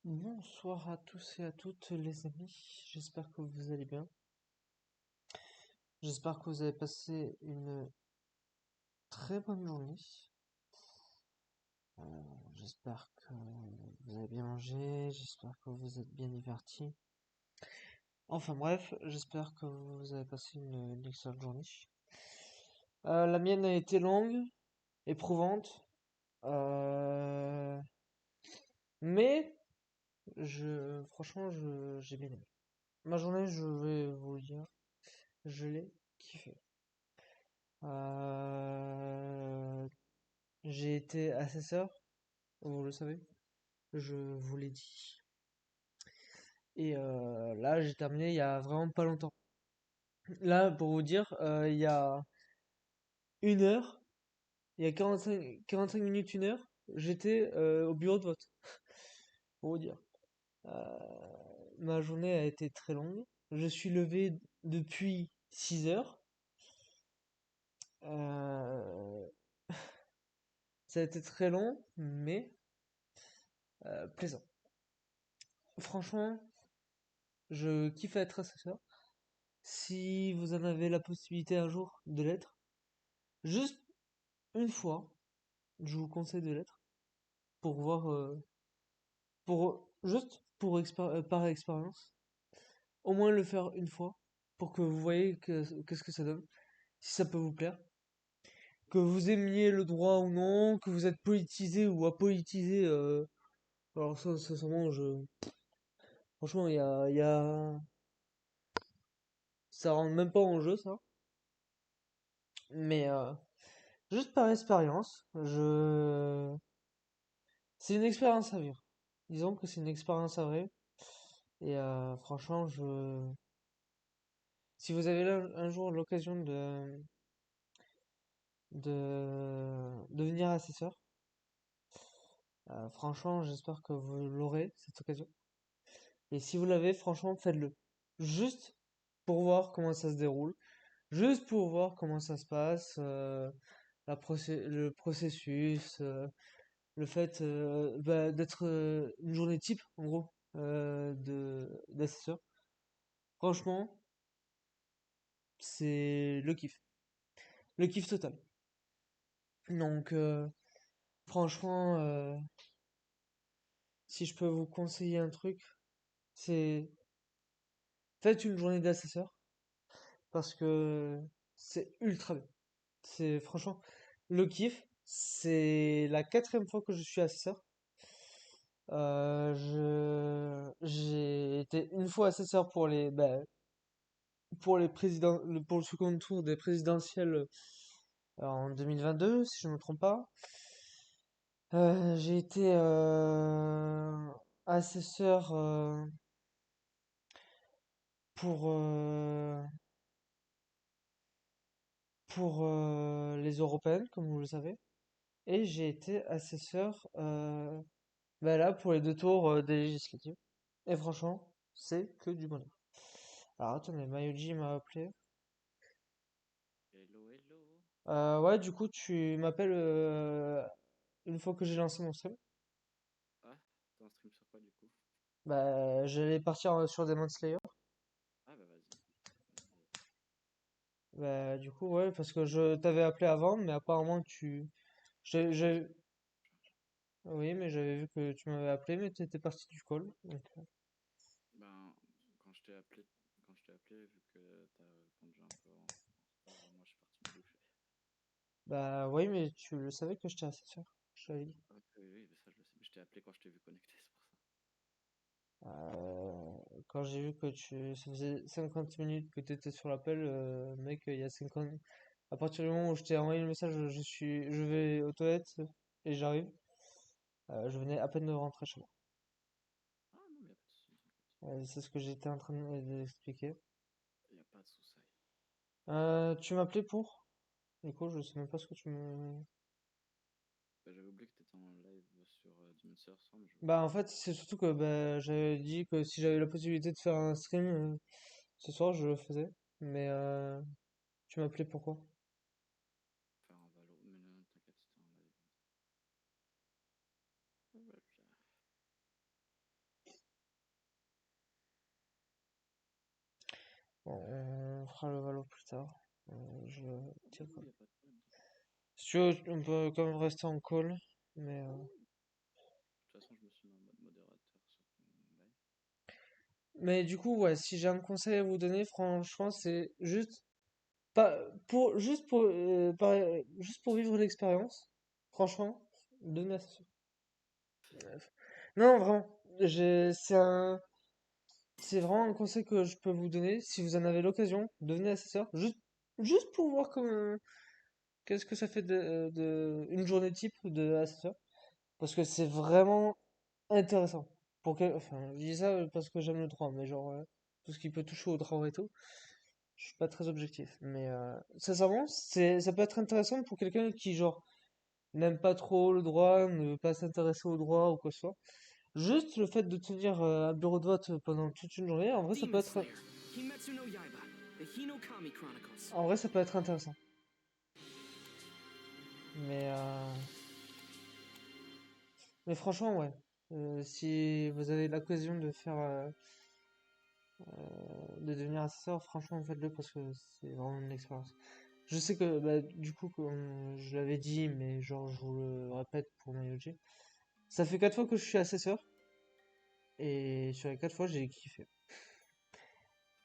Bonsoir à tous et à toutes les amis, j'espère que vous allez bien. J'espère que vous avez passé une très bonne journée. Euh, J'espère que vous avez bien mangé, j'espère que vous êtes bien divertis. Enfin bref, j'espère que vous avez passé une excellente journée. La mienne a été longue, éprouvante, euh, mais j'ai bien aimé. Ma journée, je vais vous le dire, je l'ai kiffé. Euh, j'ai été assesseur, vous le savez, je vous l'ai dit. Et là, j'ai terminé il y a vraiment pas longtemps. Là, pour vous dire, il y a une heure, il y a 45 minutes, une heure, j'étais au bureau de vote, pour vous dire. Ma journée a été très longue. Je suis levé depuis 6 heures. Euh, Ça a été très long, mais plaisant. Franchement, je kiffe être assesseur. Si vous en avez la possibilité un jour de l'être, juste une fois, je vous conseille de l'être pour voir, juste pour par expérience, au moins le faire une fois pour que vous voyez qu'est-ce que ça donne, si ça peut vous plaire, que vous aimiez le droit ou non, que vous êtes politisé ou apolitisé. Alors ça, sincèrement, franchement, ça rentre même pas en jeu ça, mais juste par expérience, c'est une expérience à vivre. Disons que c'est une expérience à vrai. Et franchement, si vous avez un jour l'occasion de devenir assesseur, franchement, j'espère que vous l'aurez, cette occasion. Et si vous l'avez, franchement, faites-le. Juste pour voir comment ça se déroule. Juste pour voir comment ça se passe. Le processus. Le fait d'être une journée type, en gros, d'assesseur. Franchement, c'est le kiff. Le kiff total. Donc, franchement, si je peux vous conseiller un truc, c'est faites une journée d'assesseur parce que c'est ultra bien. C'est franchement le kiff. C'est la quatrième fois que je suis assesseur. J'ai été une fois assesseur pour les pour le second tour des présidentielles en 2022, si je ne me trompe pas. J'ai été assesseur pour euh, les européennes, comme vous le savez, et j'ai été assesseur là pour les deux tours des législatives. Et franchement, c'est que du bonheur. Alors attendez, Mayoji m'a appelé. Hello, hello. Ouais, du coup, tu m'appelles une fois que j'ai lancé mon stream. Ah, t'es en stream sur quoi du coup? Bah, j'allais partir sur Demon Slayer. Ah bah vas-y. Vas-y. Bah, du coup, ouais, parce que je t'avais appelé avant, mais apparemment tu. J'étais J'ai, en j'ai- charge. Oui, mais j'avais vu que tu m'avais appelé, mais tu étais parti du call. Donc, Ben, quand je t'ai appelé, vu que t'as répondu un peu en retard, moi je suis parti me doucher. bah, oui, mais tu le savais que j'étais assesseur. Je t'avais dit. Ah, oui, oui, mais ça je le sais. Mais je t'ai appelé quand je t'ai vu connecté, c'est pour ça. Euh, Quand j'ai vu que ça faisait 50 minutes que tu étais sur l'appel, mec, il y a 50. À partir du moment où je t'ai envoyé le message, je vais aux toilettes et j'arrive. Je venais à peine de rentrer chez moi. Ah non, mais y a pas de soucis, t'inquiète. C'est ce que j'étais en train d'expliquer. Y a pas de soucis. Tu m'appelais pour? Du coup, je sais même pas ce que tu me. Bah, j'avais oublié que t'étais en live sur Demon Slayer sans, mais je voulais Bah, en savoir. fait, c'est surtout que bah, j'avais dit que si j'avais la possibilité de faire un stream ce soir, je le faisais. Mais tu m'appelais pourquoi? Faire un Valo, mais non, t'inquiète, c'était en live. Voilà. On fera le Valo plus tard. Je Oui, tire oui, quand y même. a pas de problème. Si tu veux, on peut quand même rester en call, mais Oui, oui. De toute façon, je me suis mis en mode modérateur sur ton live. mais du coup, ouais, si j'ai un conseil à vous donner, franchement, c'est juste pas pour juste pour vivre l'expérience. Franchement, donnez à non, vraiment, c'est vraiment un conseil que je peux vous donner. Si vous en avez l'occasion, devenez assesseur, juste pour voir qu'est-ce que ça fait une journée type de assesseur, parce que c'est vraiment intéressant. Enfin, je dis ça parce que j'aime le droit, mais genre tout ce qui peut toucher au droit et tout, je suis pas très objectif. Mais sincèrement, ça peut être intéressant pour quelqu'un qui genre n'aime pas trop le droit, ne veut pas s'intéresser au droit ou quoi que ce soit. Juste le fait de tenir un bureau de vote pendant toute une journée, en vrai, ça peut être intéressant. Mais, euh, mais franchement, ouais. Si vous avez l'occasion de devenir assesseur, franchement, faites-le parce que c'est vraiment une expérience. Je sais que, bah, du coup, comme je l'avais dit, mais genre, je vous le répète pour MyOG, ça fait 4 fois que je suis assesseur, et sur les 4 fois, j'ai kiffé.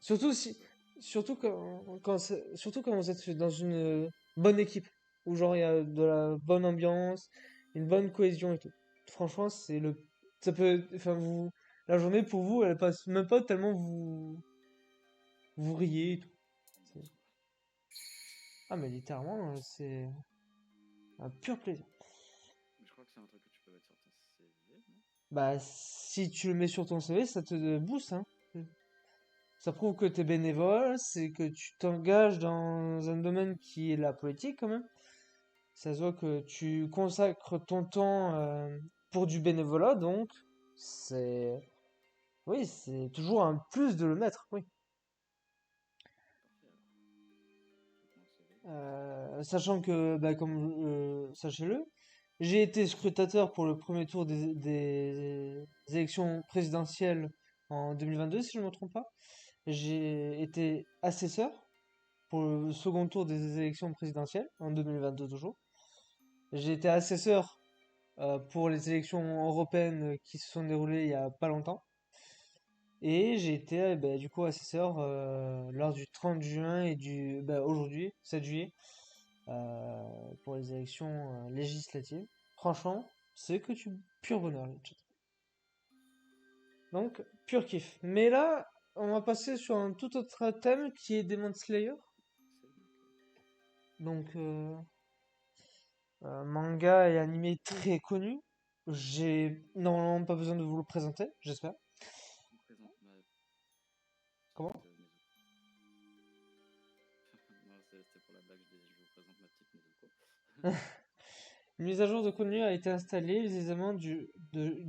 Surtout si, surtout quand vous êtes dans une bonne équipe, où genre il y a de la bonne ambiance, une bonne cohésion et tout. Franchement, ça peut, enfin la journée pour vous, elle passe même pas tellement vous riez et tout. Bon, C'est- ça va. Ah mais littéralement, c'est un pur plaisir. Mais je crois que c'est un truc que tu peux mettre sur ton CV, non? Bah si tu le mets sur ton CV, ça te booste, hein. Ça prouve que tu es bénévole, c'est que tu t'engages dans un domaine qui est la politique quand même. Ça se voit que tu consacres ton temps pour du bénévolat, donc c'est... Oui, c'est toujours un plus de le mettre, oui. Parfait alors. Faites-moi un CV. Sachant que, bah, comme sachez-le, j'ai été scrutateur pour le premier tour des élections présidentielles en 2022, si je ne me trompe pas. J'ai été assesseur pour le second tour des élections présidentielles en 2022 toujours. J'ai été assesseur pour les élections européennes qui se sont déroulées il y a pas longtemps. Et j'ai été bah, du coup assesseur lors du 30 juin et aujourd'hui, 7 juillet, pour les élections législatives. Franchement, c'est que du pur bonheur, le chat. Donc, pur kiff. Mais là, on va passer sur un tout autre thème qui est Demon Slayer. C'est donc. Donc, manga et animé très connu. J'ai normalement pas besoin de vous le présenter, j'espère. On présente ma petite Comment? Nezuko. Non, c'était pour la blague, je vous présente ma petite Nezuko. Une mise à jour de contenu a été installée. Les éléments du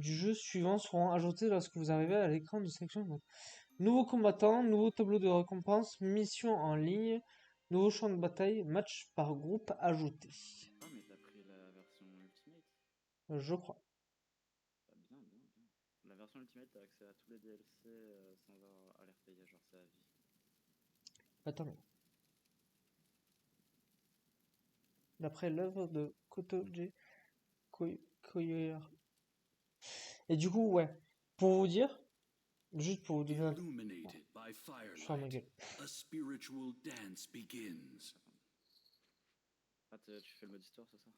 jeu suivant seront ajoutés lorsque vous arrivez à l'écran de sélection. Nouveaux combattants, nouveau tableau de récompense, mission en ligne, nouveau champ de bataille, match par groupe ajouté. Ah, mais t'as pris la version Ultimate? Je crois. Ah, bien, bien, bien. La version Ultimate, t'as accès à tous les DLC sans avoir à les repayer, genre c'est à vie. Attends. D'après l'œuvre de Kotoge Koyoya. Et du coup, ouais. Pour vous dire, juste pour vous donner un... Bon, Illuminated by je ferme ma firelight, gueule. a spiritual dance begins. Ah, tu fais le mode histoire, c'est ça?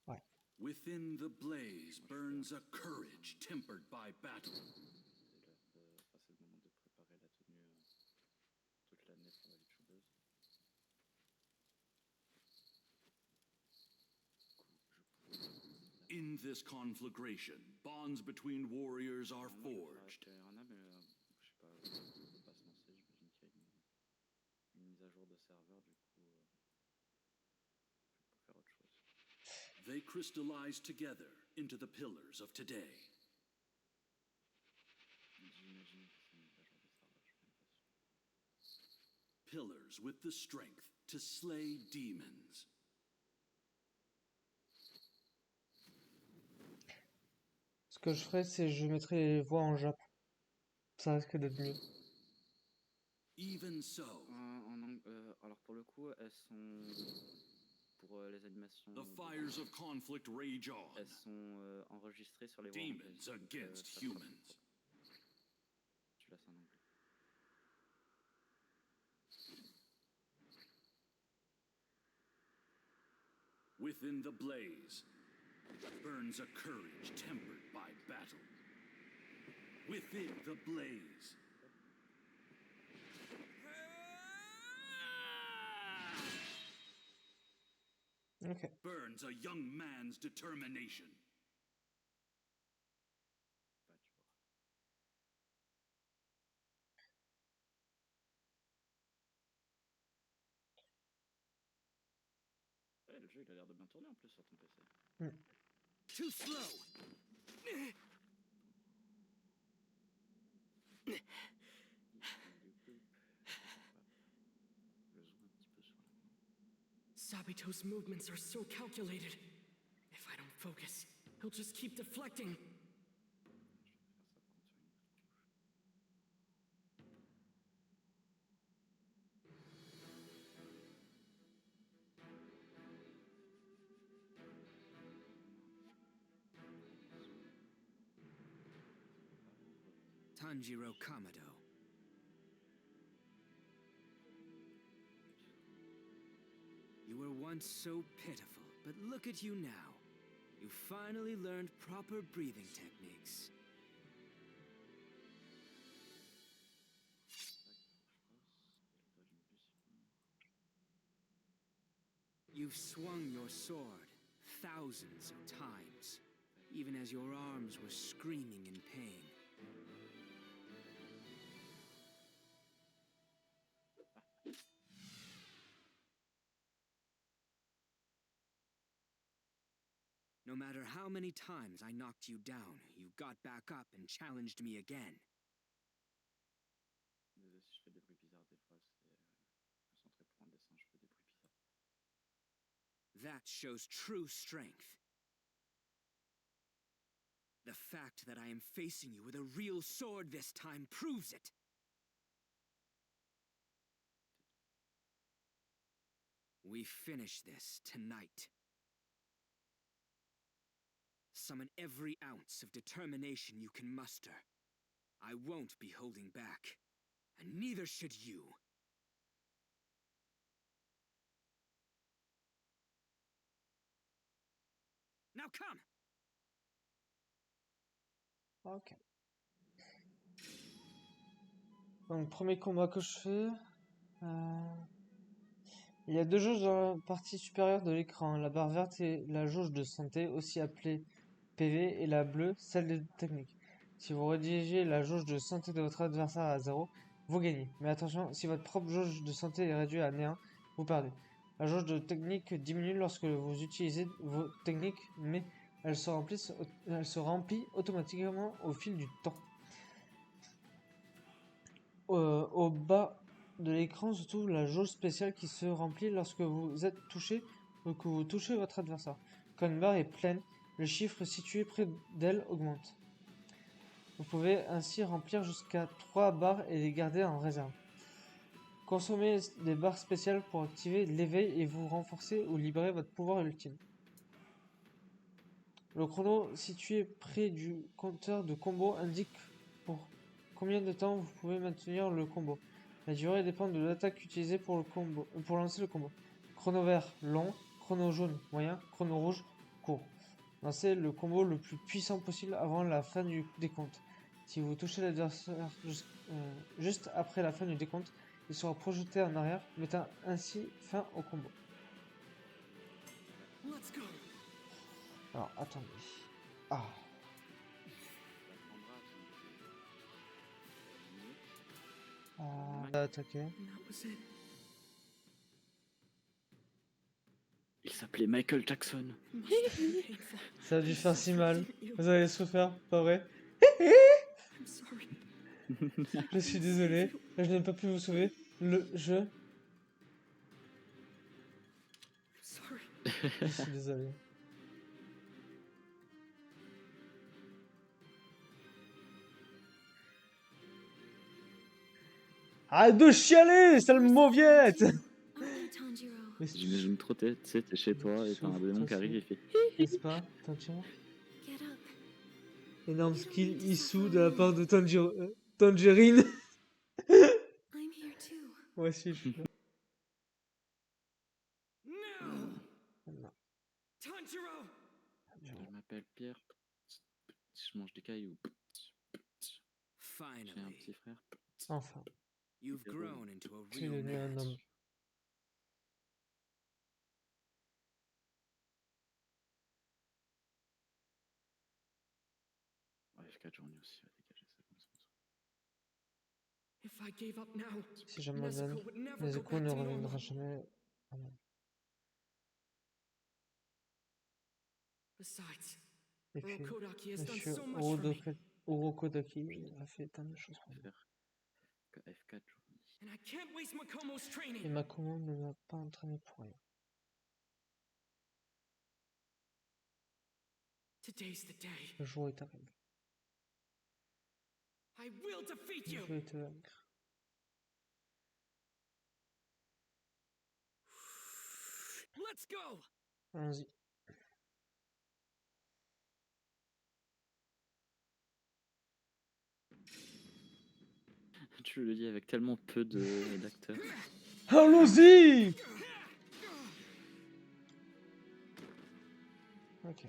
Ouais. Within the blaze burns a courage tempered by battle. C'est le moment de préparer la tenue toute l'année pour la YouTubeuse. In this conflagration, bonds between warriors are Normalement, je forged. acheter Arena, mais je sais pas, on peut pas se lancer. J'imagine qu'il y a une mise à jour de serveur, du coup, je peux faire autre chose. They crystallize together into the pillars of today. J'imagine que c'est une mise à jour de serveur, je suis même pas sûr. Pillars with the strength to slay demons. Ce que je ferais, c'est je mettrais les voix en Jap. Ça risque d'être mieux. Even so, Alors pour le coup, elles sont pour les animations. the fires of conflict rage on. Elles sont enregistrées sur les voix Demons anglaises. Donc, against ça sera plus humans. propre. Tu laisses en anglais. Within the blaze burns a courage tempered by battle. Within the blaze. Ok. Burns a young man's determination. Bah, tu vois. Ouais, le jeu il a l'air de bien tourner en plus sur ton PC. Too slow. Le zoom un petit peu sur la main. Sabito's movements are so calculated. If I don't focus, he'll just keep deflecting. Je vais faire ça par contre sur une autre touche. Tanjiro Kamado. You were once so pitiful, but look at you now. You finally learned proper breathing techniques. You've swung your sword thousands of times, even as your arms were screaming in pain. No matter how many times I knocked you down, you got back up and challenged me again. Désolé si je fais des bruits bizarres des fois, c'est concentré pour un dessin, je fais des bruits bizarres. That shows true strength. The fact that I am facing you with a real sword this time proves it. We finish this tonight. Summon every ounce of determination you can muster. I won't be holding back, and neither should you. Now come! Ok. Donc, premier combat que je fais. Il y a deux jauges dans la partie supérieure de l'écran. La barre verte est la jauge de santé, aussi appelée PV, et la bleue, celle de technique. Si vous redirigez la jauge de santé de votre adversaire à 0, vous gagnez. Mais attention, si votre propre jauge de santé est réduite à néant, vous perdez. La jauge de technique diminue lorsque vous utilisez vos techniques, mais elle se remplit automatiquement au fil du temps. Au bas de l'écran se trouve la jauge spéciale qui se remplit lorsque vous êtes touché ou que vous touchez votre adversaire. Quand une barre est pleine, le chiffre situé près d'elle augmente. Vous pouvez ainsi remplir jusqu'à 3 barres et les garder en réserve. Consommez des barres spéciales pour activer l'éveil et vous renforcer ou libérer votre pouvoir ultime. Le chrono situé près du compteur de combo indique pour combien de temps vous pouvez maintenir le combo. La durée dépend de l'attaque utilisée pour lancer le combo. Chrono vert long, chrono jaune moyen, chrono rouge court. Lancez le combo le plus puissant possible avant la fin du décompte. Si vous touchez l'adversaire juste après la fin du décompte, il sera projeté en arrière, mettant ainsi fin au combo. Let's go! Alors, attendez. Ah. Attaquer. And that was it. Il s'appelait Michael Jackson. It must have been painful. Ça a dû faire si mal. Didn't you? Vous avez souffert, pas vrai? I'm sorry. Je suis désolé. Je n'ai pas pu vous sauver. I'm sorry. Je suis désolé. Arrête de chialer, sale mauviette! Only Tanjiro. Mais si J'imagine trop, tu sais, t'es chez toi et t'as un Souffle, démon qui toi arrive aussi. et fait. n'est-ce pas, Tanjiro? Get up. Énorme skill issue de la part de Tangerine. I'm here too. Moi aussi, je suis là. No! Non. Tanjiro! Je m'appelle Pierre. Je mange des cailloux. J'ai un Finally, petit frère. Enfin, you've grown into a tu es real devenu un man. homme. Ouais, F4 journée aussi, va dégager ça comme ça. If I gave up now, Si j'abandonne, Nezuko would never go Nezuko back ne to reviendra normal. jamais. Ah non. Besides, Et puis, Urokodaki has done monsieur so much for me, Urokodaki a fait tant de choses pour moi. Faire que F4 journée. and I can't waste Makomo's Et training. Makomo ne m'a pas entraîné pour rien. Today's the day. Le jour est arrivé. I will defeat Je you. vais te vaincre. Let's go. Allons-y. Tu le dis avec tellement peu d'acteurs. Allons-y! Ok.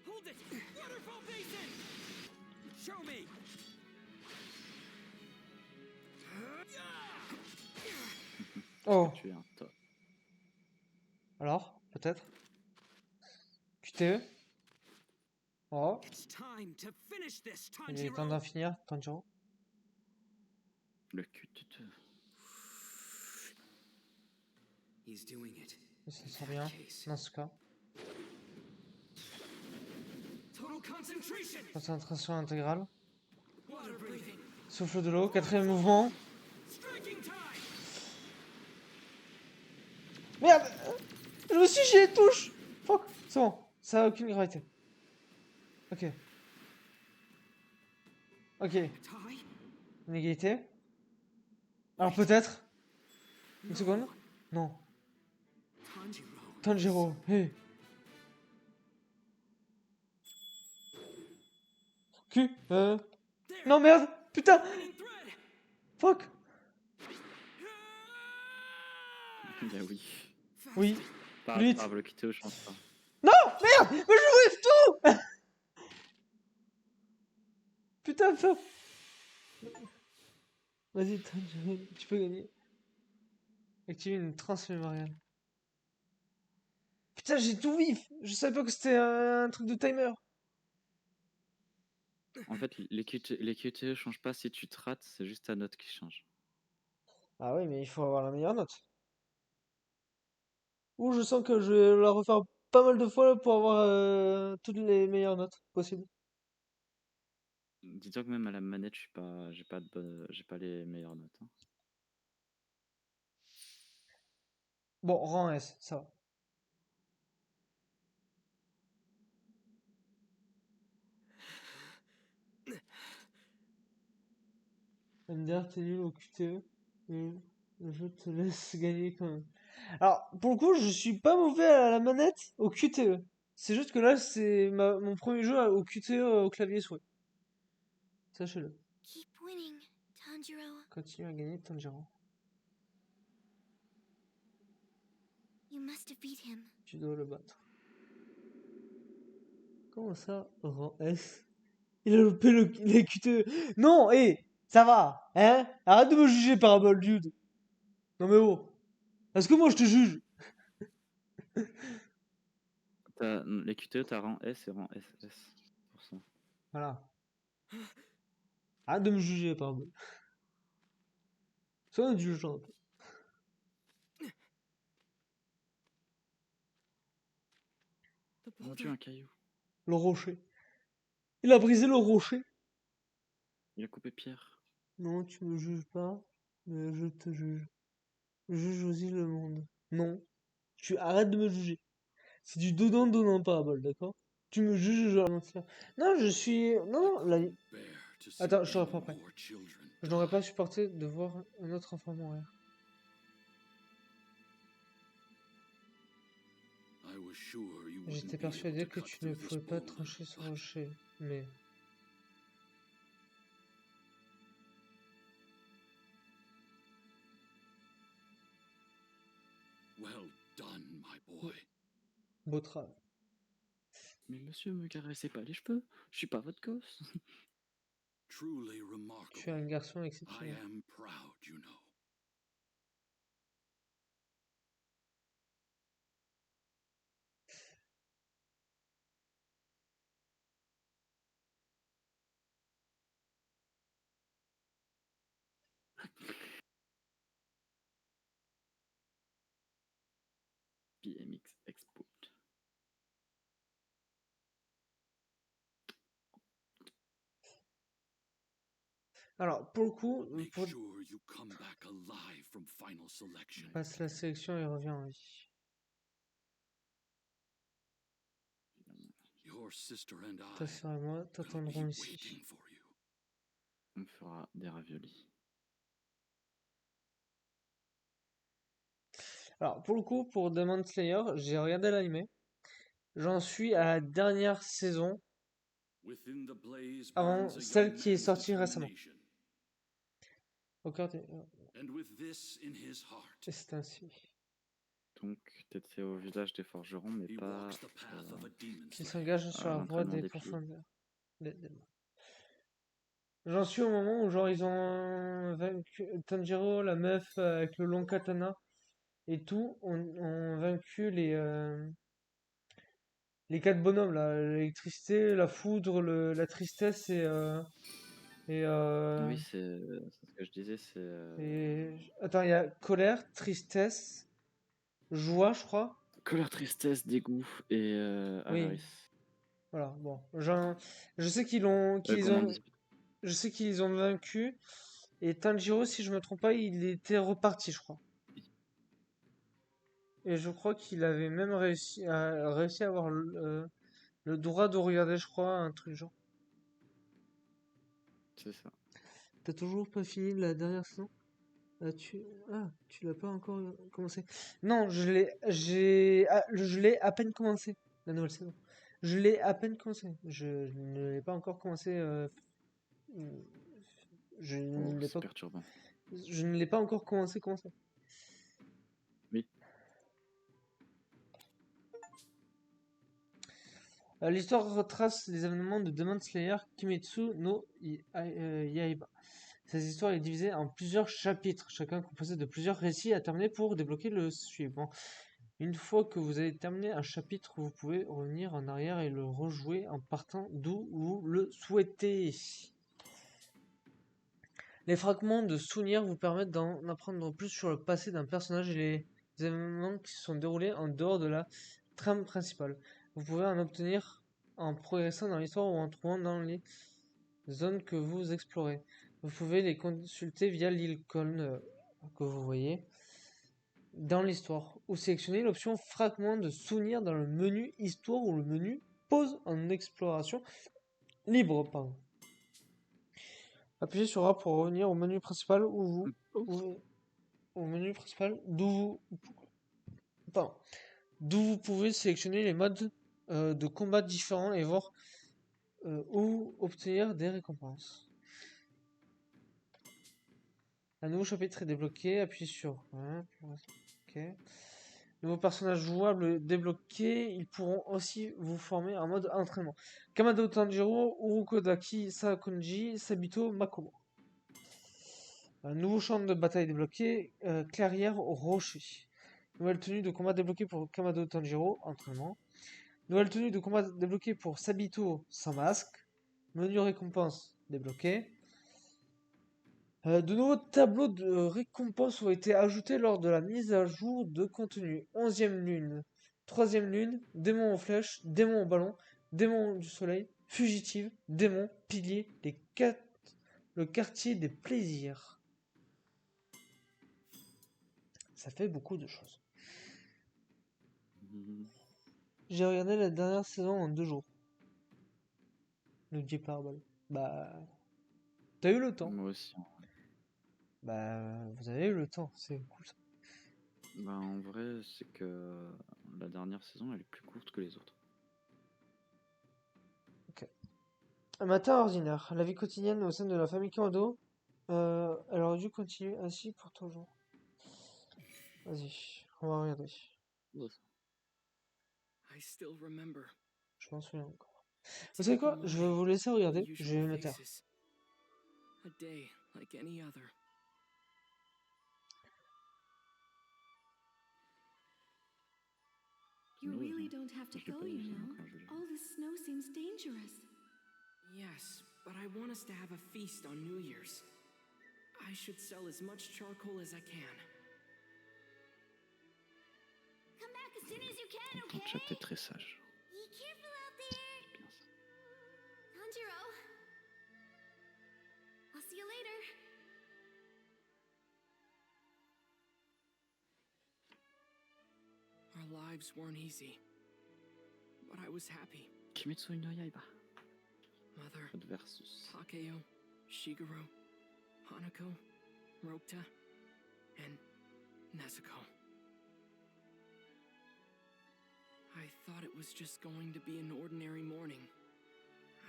Hold it. Waterfall Basin. Show me. Oh, Tu es un top. alors, peut-être? QTE? Oh, It's time to finish this, il est temps Tanjiro. d'en finir, Tanjiro. Le cul de te. He's doing it. Ça sent bien, dans ce cas. Total concentration. Concentration intégrale. Water breathing. Souffle de l'eau, quatrième mouvement. Striking time. Merde! Je me suis chié les touches! Fuck! C'est bon, ça a aucune gravité. Ok. Ok, Tie. inégalité. Alors peut-être? Une seconde? Non. Tanjiro. Tanjiro, hey! Q, There. Non merde! Putain! Winning thread. Fuck! Il y a oui. Oui. Pas Vite. grave, le quitter, je pense pas. Non! Merde! Mais je rêve tout! Putain, fuck! Vas-y, Tanjiro, tu peux gagner. Activer une transe mémoriale. Putain, j'ai tout vif! Je savais pas que c'était un truc de timer. En fait, les QTE changent pas si tu te rates, c'est juste ta note qui change. Ah oui, mais il faut avoir la meilleure note. Ou je sens que je vais la refaire pas mal de fois pour avoir toutes les meilleures notes possibles. Dis-toi que même à la manette, j'ai pas les meilleures notes. Hein. Bon, rang S, ça va. MDR, t'es nul au QTE, mais le jeu te laisse gagner quand même. Alors, pour le coup, je suis pas mauvais à la manette au QTE. C'est juste que là, c'est mon premier jeu au QTE au clavier souris. Sachez-le. Keep winning, Tanjiro. Continue à gagner, Tanjiro. You must defeat him. Tu dois le battre. Comment ça, rang S? Il a loupé les QTE. Non, hé, ça va, hein? Arrête de me juger, Parabole Dude. Non mais oh. Est-ce que moi je te juge? Les QTE, t'as rang S et rang SS. Pour ça. Voilà. Arrête de me juger, Parabole. Sois indulgent un peu. The Mon boulder. Dieu, un caillou. Le rocher. Il a brisé le rocher. Il a coupé Pierre. Non, tu me juges pas, mais je te juge. Juge aussi le monde. Non. Arrête de me juger. C'est du donnant-donnant, Parabole, d'accord? Tu me juges, je vais mentir. Non, je suis... Non, la... Bear to see Attends, je te even reprends après. more children Je n'aurais die. pas supporté de voir un autre enfant mourir. I was sure you wouldn't J'étais be able persuadé to que cut tu ne through this pouvais pas boulder, trancher ce but rocher, mais... well done, my boy. Beau travail. Mais monsieur, me caressez pas les cheveux. Je suis pas votre gosse. Truly Tu es remarkable. un garçon I exceptionnel. am proud, you know. BMX Export. Alors, pour le coup, Make pour... sure you come back alive from final selection. passe la sélection et revient en vie. Your sister and Ta I sœur et moi will be t'attendrons waiting ici. for you. On fera des raviolis. Alors, pour le coup, pour Demon Slayer, j'ai regardé l'anime. J'en suis à la dernière saison, Within the blaze avant burns a celle young qui est man's sortie récemment. determination. Au cœur des... And with this in his heart, Et c'est ainsi Donc, t'étais au village des forgerons, mais he pas walks the path of a demon qu'il slayer. s'engage sur à la voie l'entraînement des des filles. profondeurs. Des- J'en suis au moment où genre ils ont vaincu Tanjiro, la meuf avec le long katana et tout, ont vaincu les quatre bonhommes là, l'électricité, la foudre, la tristesse et Oui, c'est ce que je disais, c'est attends, il y a colère, tristesse, joie, je crois. colère, tristesse, dégoût et Oui, avarice. voilà. Bon, je sais Gourmandise. je sais qu'ils ont vaincu. Et Tanjiro, si je me trompe pas, il était reparti, je crois. Et je crois qu'il avait même réussi à avoir le droit de regarder, je crois, un truc genre. C'est ça. T'as toujours pas fini la dernière saison? Tu l'as pas encore commencé? Non, je l'ai à peine commencé, la nouvelle saison. Je l'ai à peine commencé. Je ne l'ai pas encore commencé. Je Oh, ne l'ai c'est pas, perturbant. je ne l'ai pas encore commencé. Oui. L'histoire retrace les événements de Demon Slayer Kimetsu no Yaiba. Cette histoire est divisée en plusieurs chapitres, chacun composé de plusieurs récits à terminer pour débloquer le suivant. Une fois que vous avez terminé un chapitre, vous pouvez revenir en arrière et le rejouer en partant d'où vous le souhaitez. Les fragments de souvenirs vous permettent d'en apprendre plus sur le passé d'un personnage et les événements qui se sont déroulés en dehors de la trame principale. Vous pouvez en obtenir en progressant dans l'histoire ou en trouvant dans les zones que vous explorez. Vous pouvez les consulter via l'icône que vous voyez dans l'histoire ou sélectionner l'option fragment de souvenirs dans le menu histoire ou le menu pause en exploration libre. Pardon. Appuyez sur A pour revenir au menu principal au menu principal d'où vous pouvez sélectionner les modes de combat différents et voir où obtenir des récompenses. Un nouveau chapitre est débloqué, appuyez sur ok. Nouveaux personnages jouables débloqués, ils pourront aussi vous former en mode entraînement. Kamado Tanjiro, Urukodaki Sakonji, Sabito Makomo. Un nouveau champ de bataille débloqué, clairière au rocher. Nouvelle tenue de combat débloquée pour Kamado Tanjiro, entraînement. Nouvelle tenue de combat débloquée pour Sabito sans masque. Menu récompense débloqué. De nouveaux tableaux de récompenses ont été ajoutés lors de la mise à jour de contenu. 11e lune, 3e lune, démon aux flèches, démon au ballon, démon du soleil, fugitive, démon, pilier, le quartier des plaisirs. Ça fait beaucoup de choses. J'ai regardé la dernière saison en 2 jours. Ne dis pas, bah, T'as eu le temps. Moi aussi. Bah, vous avez eu le temps, c'est cool ça. Bah, en vrai, c'est que la dernière saison, elle est plus courte que les autres. Un matin ordinaire, la vie quotidienne au sein de la famille Komodo. Elle aurait dû continuer ainsi pour toujours. Vas-y, on va regarder. I still remember Je m'en souviens encore. a Vous savez typical quoi? Je vais morning, vous laisser regarder. the Je vais usual me taire. faces. A day like any other. You Oui, really oui. don't have to Je l'ai go, pas vu, you ça, know. quand je l'ai vu. All this snow seems dangerous. Yes, but I want us to have a feast on New Year's. I should sell as much charcoal as I can. Come back as soon as you can, Ton chat okay? est très sage. Be careful out there. C'est bien ça. Tanjiro. I'll see you later. Our lives weren't easy, but I was happy. Kimetsu no Yaiba. Mother, Versus. Takeo, Shigeru, Hanako, Rokta, and Nezuko. I thought it was just going to be an ordinary morning.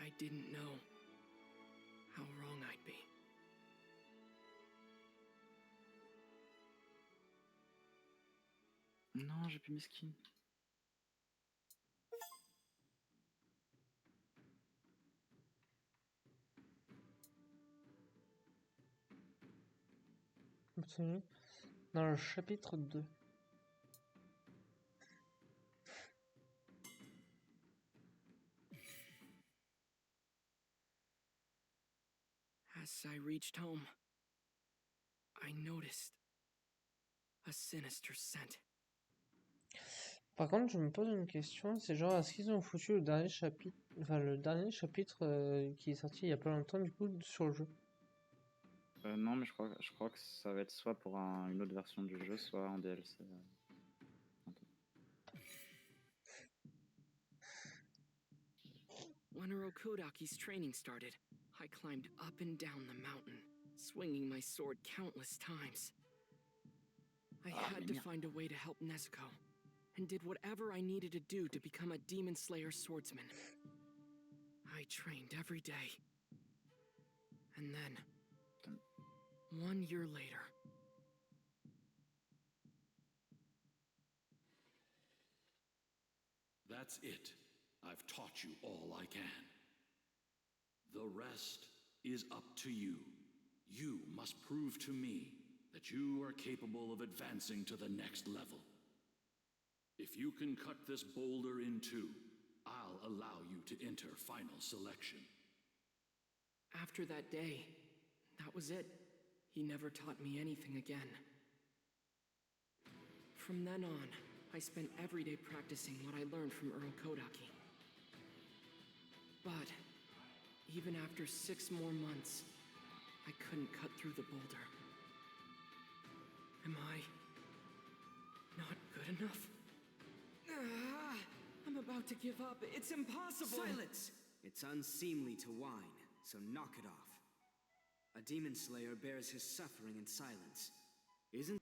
I didn't know how wrong I'd be. Non, j'ai plus mes skins. Continue. Dans le chapitre 2. As I reached home, I noticed a sinister scent. Par contre, je me pose une question, c'est genre, est-ce qu'ils ont foutu le dernier chapitre, enfin le dernier chapitre qui est sorti il y a pas longtemps du coup sur le jeu? Non, mais je crois que ça va être soit pour une autre version du jeu, soit en DLC. When Urokodaki's training started, I climbed up and down the mountain, swinging my sword countless times. I had to find a way to help Nezuko, and did whatever I needed to do to become a Demon Slayer swordsman. I trained every day. And then, 1 year later, That's it. I've taught you all I can. The rest is up to you. You must prove to me that you are capable of advancing to the next level. If you can cut this boulder in two, I'll allow you to enter final selection. after that day, that was it. He never taught me anything again. From then on, I spent every day practicing what I learned from Earl Kodaki. But even after 6 more months, I couldn't cut through the boulder. Am I not good enough? I'm about to give up. It's impossible. Silence! It's unseemly to whine, so knock it off. A demon slayer bears his suffering in silence. Isn't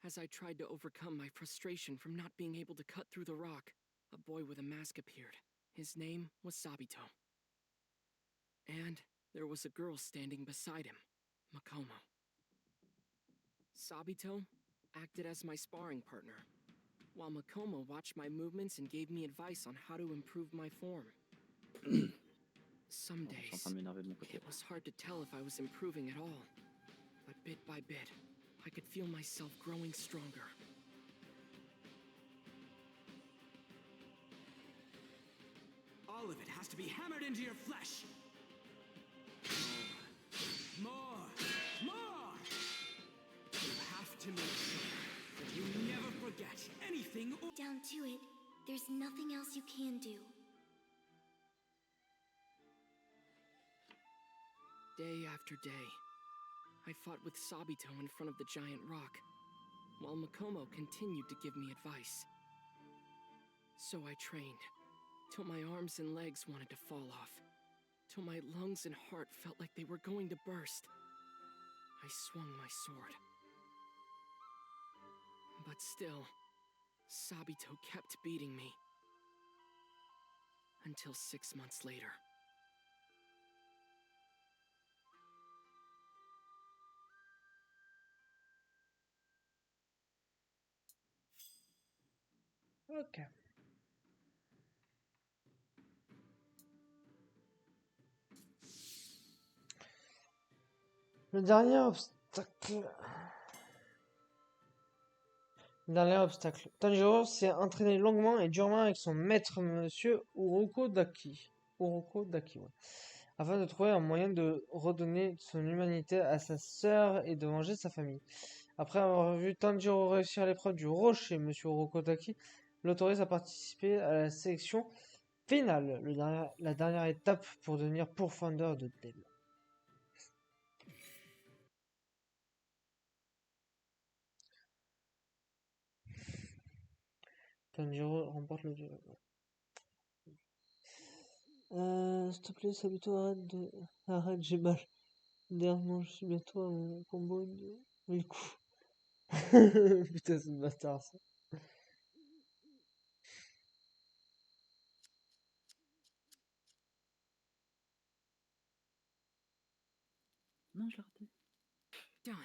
As I tried to overcome my frustration from not being able to cut through the rock, a boy with a mask appeared. His name was Sabito. And there was a girl standing beside him, Makomo. Sabito acted as my sparring partner, while Makomo watched my movements and gave me advice on how to improve my form. Some Je suis en days, train de m'énerver de mon côté. it was hard to tell if I was improving at all. But bit by bit, I could feel myself growing stronger. all of it has to be hammered into your flesh? More! More! You have to make sure that you never forget anything or Down to it, there's nothing else you can do. day after day. I fought with Sabito in front of the giant rock, while Makomo continued to give me advice. So I trained, till my arms and legs wanted to fall off, till my lungs and heart felt like they were going to burst. I swung my sword. But still, Sabito kept beating me. Until 6 months later. Ok. Le dernier obstacle. Tanjiro s'est entraîné longuement et durement avec son maître, monsieur Uroko Daki. Ouais. Afin de trouver un moyen de redonner son humanité à sa sœur et de venger sa famille. Après avoir vu Tanjiro réussir l'épreuve du rocher, monsieur Uroko Daki l'autorise à participer à la sélection finale, la dernière étape pour devenir pourfendeur de Del. Tanjiro remporte le duel. S'il te plaît, Sabito, arrête, j'ai mal. Dernièrement, je suis bientôt à mon combo de 1000 coups. Putain, c'est une bâtard, ça. Non, je l'ai raté. Done.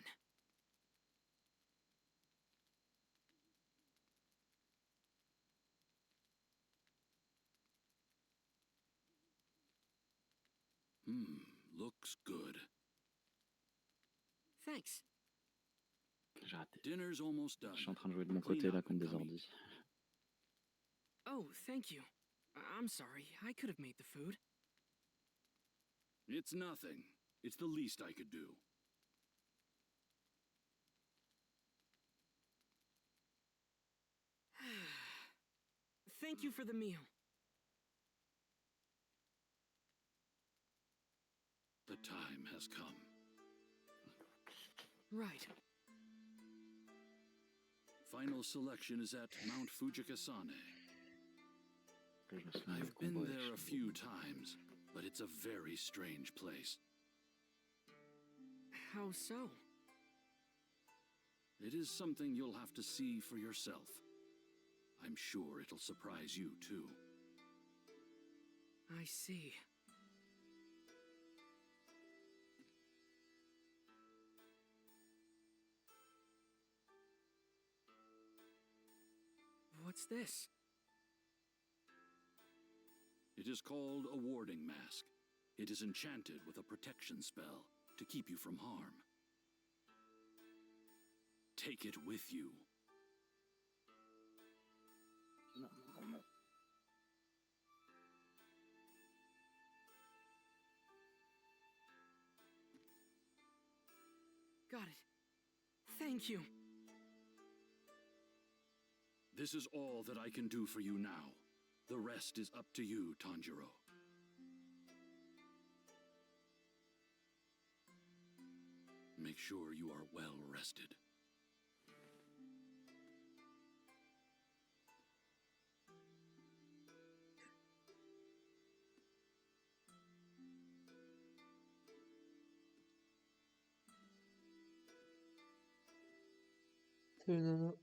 Looks good. Thanks. J'ai raté. Dinner's almost done. Je suis en train de jouer de mon Clean côté là up contre des coming. ordis. Oh, thank you. I'm sorry, I could have made the food. It's nothing. It's the least I could do. Thank you for the meal. The time has come. Right. Final selection is at Mount Fujikasane. Que je me souviens I've du been combo there a avec few times, but it's a very strange place. How so? It is something you'll have to see for yourself. I'm sure it'll surprise you too. I see. What's this? It is called a warding mask. It is enchanted with a protection spell to keep you from harm. Take it with you. Non, non, non. Got it. Thank you. This is all that I can do for you now. The rest is up to you, Tanjiro. Make sure you are well rested. Salut, Nano.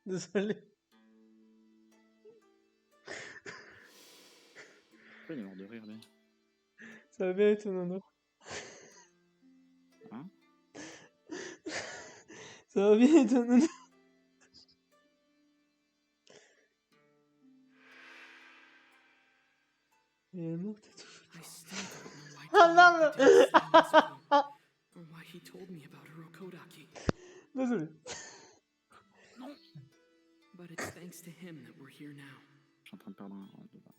Désolé. Pourquoi il est mort de rire, lui? Ça va bien et tout, Nano? Hein? Ça va bien et tout, Nano? Il est mort, t'es tout. I still don't know why Ah non, I didn't see Nezuko, or why he told me about Urokodaki. désolé. But it's thanks to him that we're here now. Je suis en train de perdre un débat.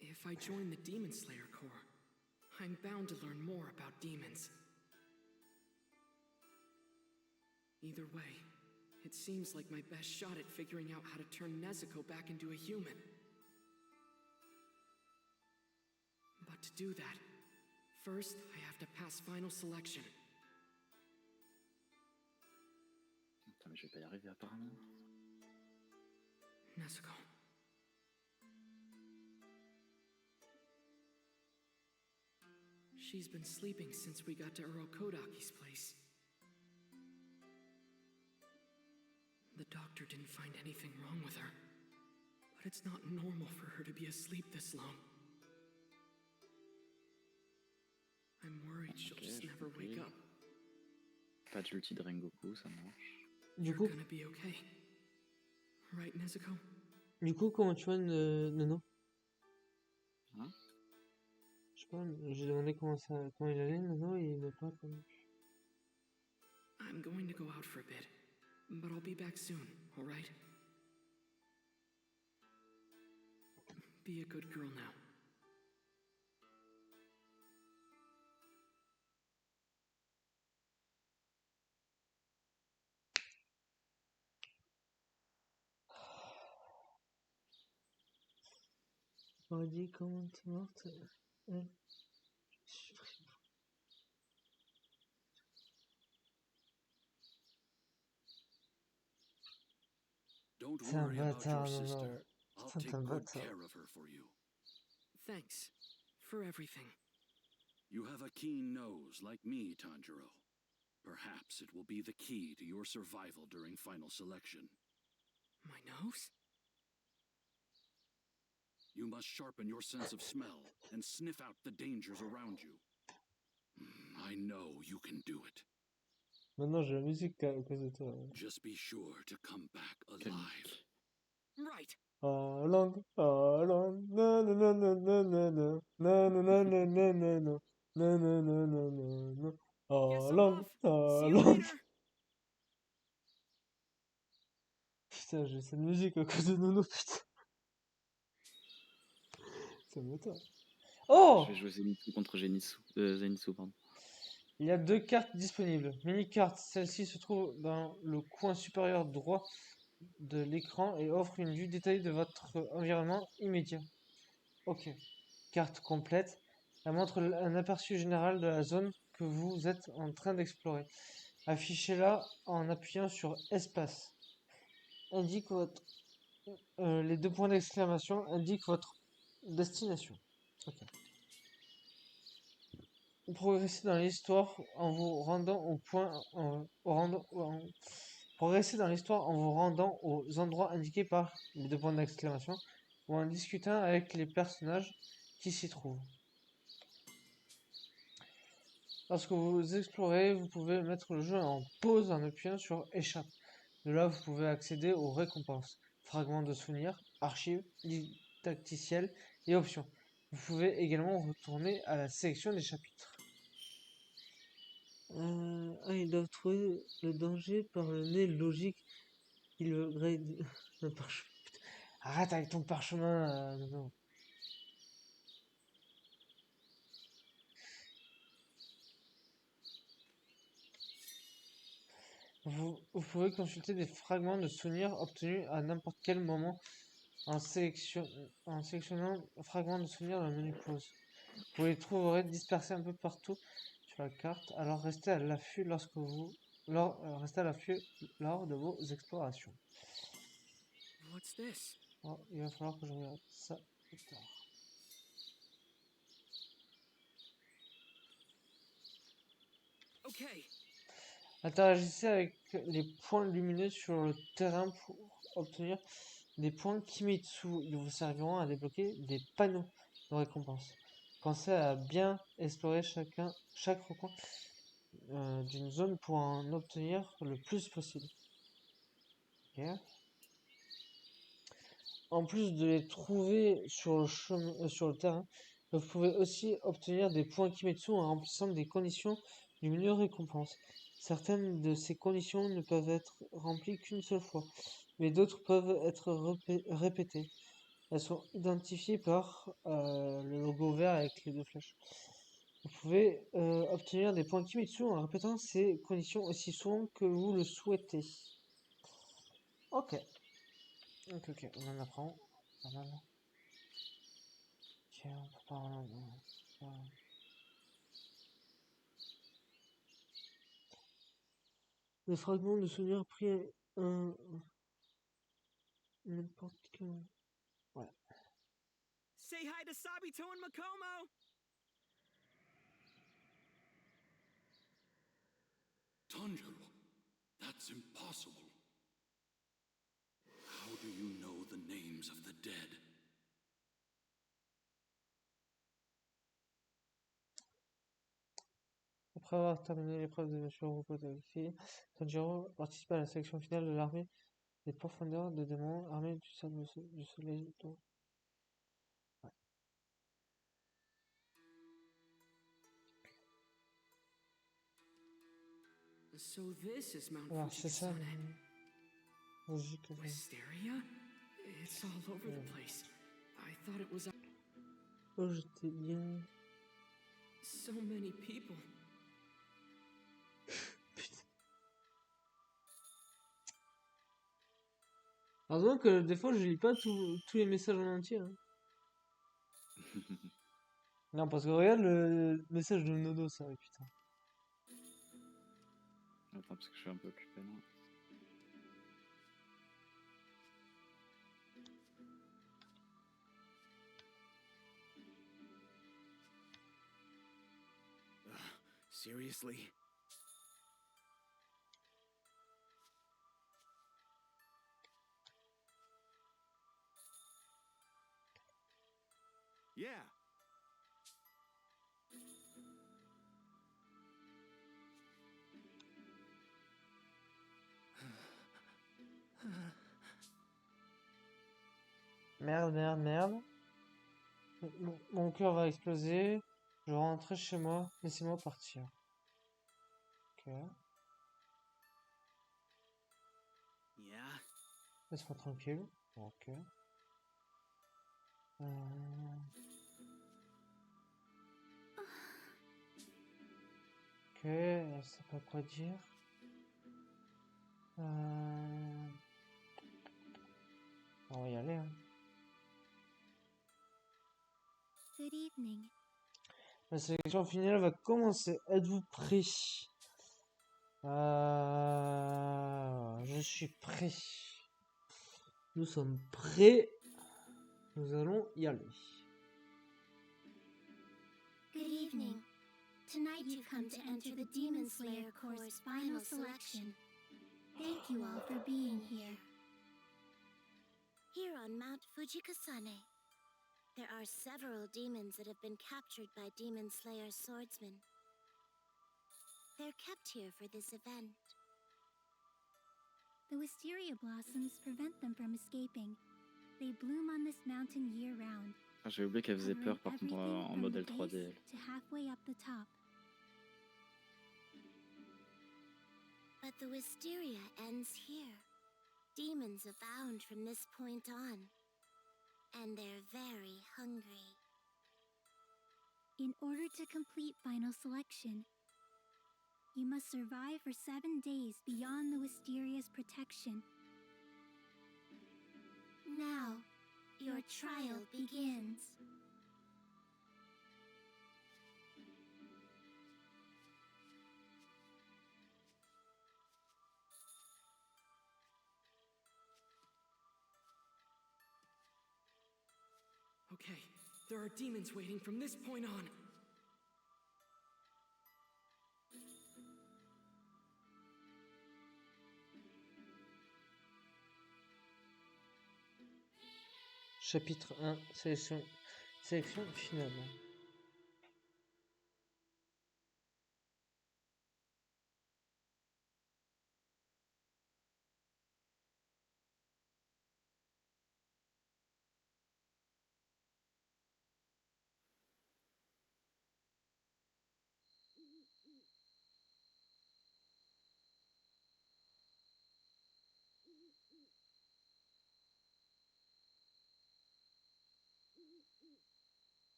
If I join the Demon Slayer Corps, I'm bound to learn more about demons. Either way, it seems like my best shot at figuring out how to turn Nezuko back into a human. But to do that, first I have to pass final selection. Putain, mais je vais pas y arriver apparemment. Nezuko. She's been sleeping since we got to Urokodaki's place. The doctor didn't find anything wrong with her, but it's not normal for her to be asleep this long. I'm worried she'll Ok, just j'ai never compris. wake up. Pas de l'ulti de Rengoku, ça marche. Du You're coup, gonna be okay. Right, Nezuko? comment tu vois Nono? Hein? Je sais pas, j'ai demandé comment il allait, Nono, et il n'a pas répondu. I'm going to go out for a bit, but I'll be back soon, alright? Be a good girl now. On m'a dit comment t'es morte. Elle. Don't C'est un worry about your bâtard, non, sister. non. I'll Putain, take t'es un good bâtard. care of her for you. Thanks for everything. You have a keen nose like me, Tanjiro. Perhaps it will be the key to your survival during final selection. My nose? You must sharpen your sense of smell and sniff out the dangers around you. I know you can do it. Maintenant, j'ai la musique à cause de toi. Just be sure to come back Quelle alive. musique. Right. Along, along, na na na na na na na na na na na na na na na na na na na. Guess I'm Along, off. See you along. later. Putain, j'ai cette musique à cause de Nono, putain. Ça m'étonne. Oh! Je vais jouer Zenitsu contre Zenitsu, pardon. Il y a deux cartes disponibles. Mini-carte, celle-ci se trouve dans le coin supérieur droit de l'écran et offre une vue détaillée de votre environnement immédiat. Ok. Carte complète. Elle montre un aperçu général de la zone que vous êtes en train d'explorer. Affichez-la en appuyant sur Espace. Indique votre... les deux points d'exclamation indiquent votre destination. Ok. Vous progressez dans l'histoire en vous rendant au point... Progressez dans l'histoire en vous rendant aux endroits indiqués par les deux points d'exclamation ou en discutant avec les personnages qui s'y trouvent. Lorsque vous explorez, vous pouvez mettre le jeu en pause en appuyant sur Échappe. De là, vous pouvez accéder aux récompenses, fragments de souvenirs, archives, listes tacticielles et options. Vous pouvez également retourner à la sélection des chapitres. Ils doivent trouver le danger par le nez logique. Il veut le parchemin. Arrête avec ton parchemin. Non. Vous pouvez consulter des fragments de souvenirs obtenus à n'importe quel moment en sélectionnant un fragment de souvenirs dans le menu pause. Vous les trouverez dispersés un peu partout sur la carte, alors restez à l'affût restez à l'affût lors de vos explorations. What's this? Oh, il va falloir que je regarde ça plus tard. Okay. Interagissez avec les points lumineux sur le terrain pour obtenir des points Kimitsu. Ils vous serviront à débloquer des panneaux de récompense. Pensez à bien explorer chaque recoin d'une zone pour en obtenir le plus possible. Okay. en plus de les trouver sur le sur le terrain, vous pouvez aussi obtenir des points Kimetsu en remplissant des conditions du menu récompense. Certaines de ces conditions ne peuvent être remplies qu'une seule fois, mais d'autres peuvent être répétées. Elles sont identifiées par le logo vert avec les deux flèches. Vous pouvez obtenir des points Kimetsu en répétant ces conditions aussi souvent que vous le souhaitez. Ok. Ok, on en apprend. Pas mal. Ok, on peut pas... Le fragment de souvenir pris un... n'importe quel... Ouais. Say hi to Sabito and Makomo! Tanjiro, that's impossible. How do you know the names of the dead? Après avoir terminé l'épreuve de Monsieur Robotoxy, Tanjiro participe à la sélection finale de l'armée des profondeurs de démons, armée du sable du soleil. Ouais. So this is Mount Alors, c'est ça, Fujikasane. logique. Wisteria? It's all over the place. I thought it was Oh, j'étais bien... so many people. Heureusement que des fois je lis pas tous les messages en entier. Hein. Non, parce que regarde le message de Nodo, ça, ouais, putain. Attends, parce que je suis un peu occupé là. Seriously? Yeah. Merde, merde, merde. Mon cœur va exploser. Je vais rentrer chez moi. Laissez-moi partir. Ok. Yeah. Laisse-moi tranquille. Ok. Ok, elle sait pas quoi dire. On va y aller. Hein. Good evening. La sélection finale va commencer. Êtes-vous prêts? Je suis prêt. Nous sommes prêts. Nous allons y aller. Good evening. Tonight you've come to enter the Demon Slayer Corps' final selection. Thank you all for being here. Here on Mount Fujikasane, there are several demons that have been captured by Demon Slayer swordsmen. They're kept here for this event. The wisteria blossoms prevent them from escaping. They bloom on this mountain year-round. Ah, j'ai oublié qu'elle faisait peur par contre en modèle 3D. Elle. To halfway up the top. But the wisteria ends here. Demons abound from this point on. And they're very hungry. In order to complete final selection, you must survive for 7 days beyond the Wisteria's protection. Now, your trial begins. Okay, there are demons waiting from this point on. Chapitre 1, sélection finale.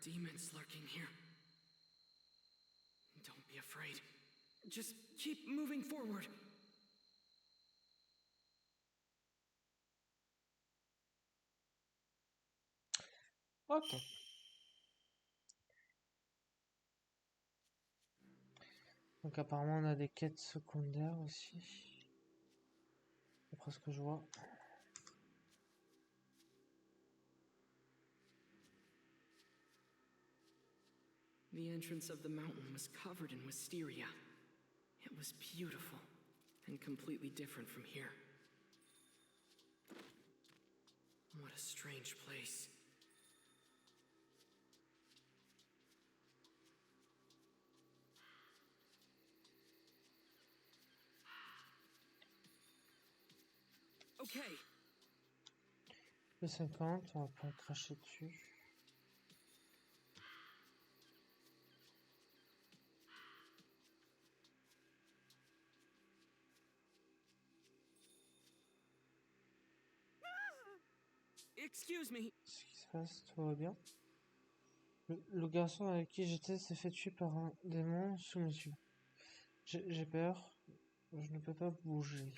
demons lurking here. Don't be afraid. Just keep moving forward. Ok. Donc apparemment on a des quêtes secondaires aussi. D'après ce que je vois. The entrance of the mountain was covered in wisteria. It was beautiful and completely different from here. What a strange place. Okay. Le 50, on va pas cracher dessus. Excuse me. Ce qui se passe, tout va bien. Le garçon avec qui j'étais s'est fait tuer par un démon sous mes yeux. J'ai peur, je ne peux pas bouger.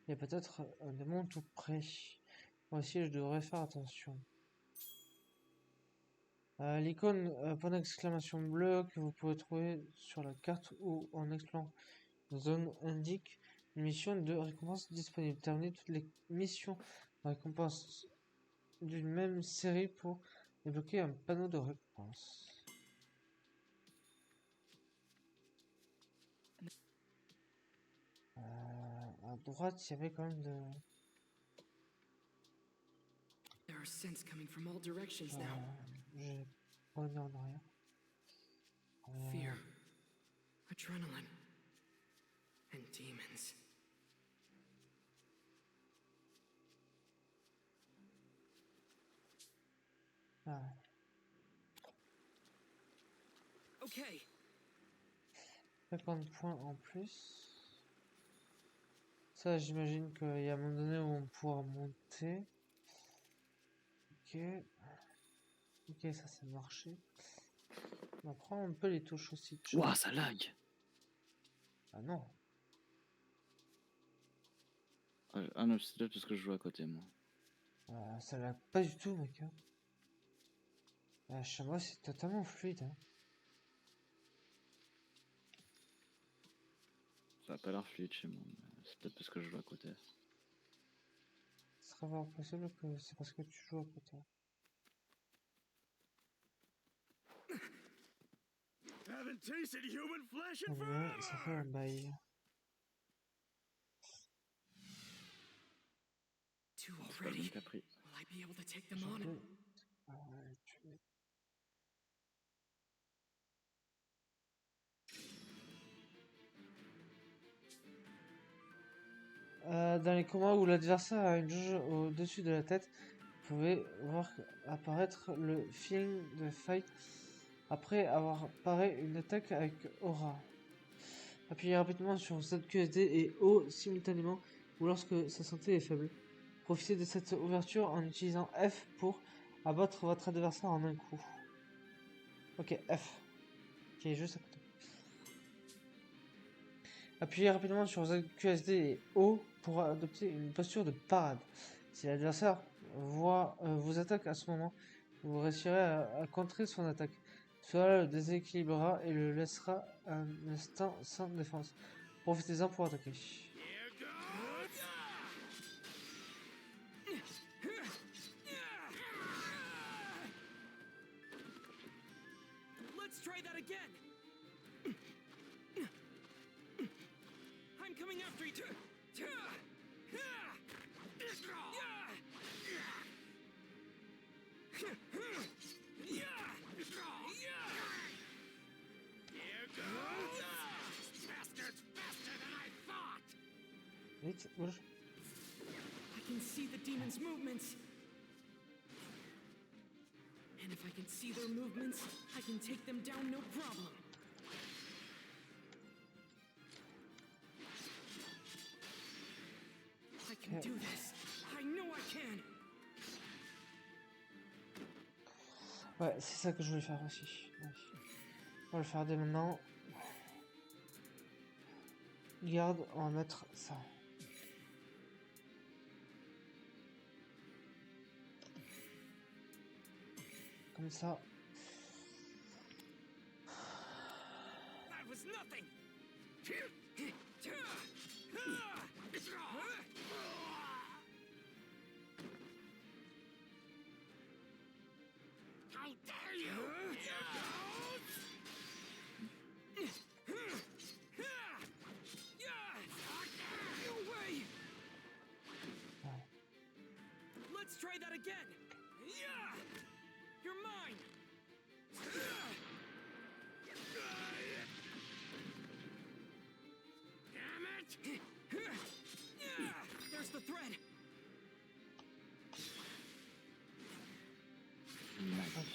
Il y a peut-être un démon tout près. Moi aussi, je devrais faire attention. L'icône point d'exclamation bleu que vous pouvez trouver sur la carte ou en explorant la zone indique une mission de récompense disponible. Terminez toutes les missions de récompense d'une même série pour débloquer un panneau de récompense. À droite, il y avait quand même de... There are scents coming from all directions now. J'ai revenu en arrière. Fear, adrenaline, and demons. Ah, Okay. 50 points en plus. Ça, j'imagine qu'il y a un moment donné où on pourra monter. Ok. Ok, ça marché. On prend un peu les touches aussi. Ouah, ça lag. Ah non. Ah non, c'est peut-être parce que je joue à côté, moi. Ça l'a pas du tout, mec. Chez moi, c'est totalement fluide. Hein. Ça a pas l'air fluide chez moi, mais c'est peut-être parce que je joue à côté. Ce serait fort possible que c'est parce que tu joues à côté. Haven't tasted human flesh in Ouais, ça fait un bail. Two C'est pas le même already. Capri. Will I be able to take them J'en on? peux- dans les combats où l'adversaire a une jauge au-dessus de la tête, vous pouvez voir apparaître le film de fight après avoir paré une attaque avec aura. Appuyez rapidement sur ZQSD et O simultanément ou lorsque sa santé est faible. Profitez de cette ouverture en utilisant F pour abattre votre adversaire en un coup. Ok, F, qui est juste à côté. Appuyez rapidement sur ZQSD et O pour adopter une posture de parade. Si l'adversaire vous attaque à ce moment, vous réussirez à contrer son attaque. Cela le déséquilibrera et le laissera un instant sans défense. Profitez-en pour attaquer. Let's try that again. I'm coming after you. Vite, bouge. I can see the demon's movements. And if I can see their movements, I can take them down no problem. I can do this. I know I can. Ouais, c'est ça que je voulais faire aussi. Ouais. On va le faire dès maintenant. Garde, on va mettre ça. Comme ça. That was nothing. How dare you! No way. Ouais. Let's try that again. You're mine. Damn it! There's the thread. Ok.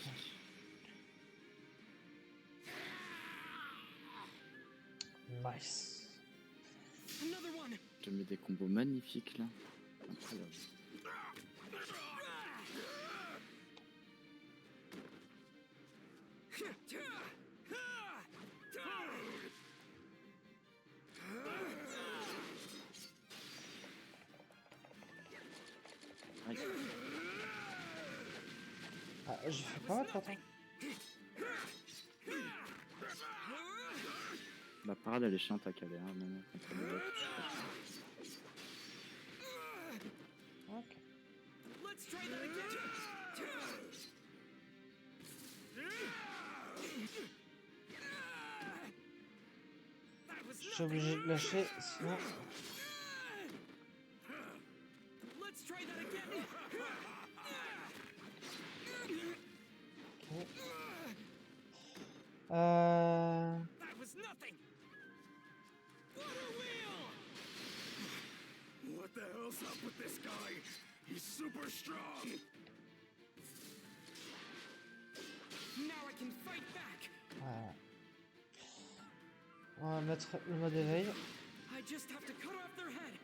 Nice. Another one. Je te mets des combos magnifiques là. Incroyable. Aïe. Ah, j'ai fait pas mal pourtant. La parade elle est chiante à caler, hein, même contre les autres. Ok. Let's try that again. That was Je suis obligé de lâcher, sinon. Let's try that again. Ok. That was nothing. Water wheel. What the hell's up with this guy? He's super strong! Now I can fight back. Voilà. On va mettre le mode éveil. I just have to cut off their head.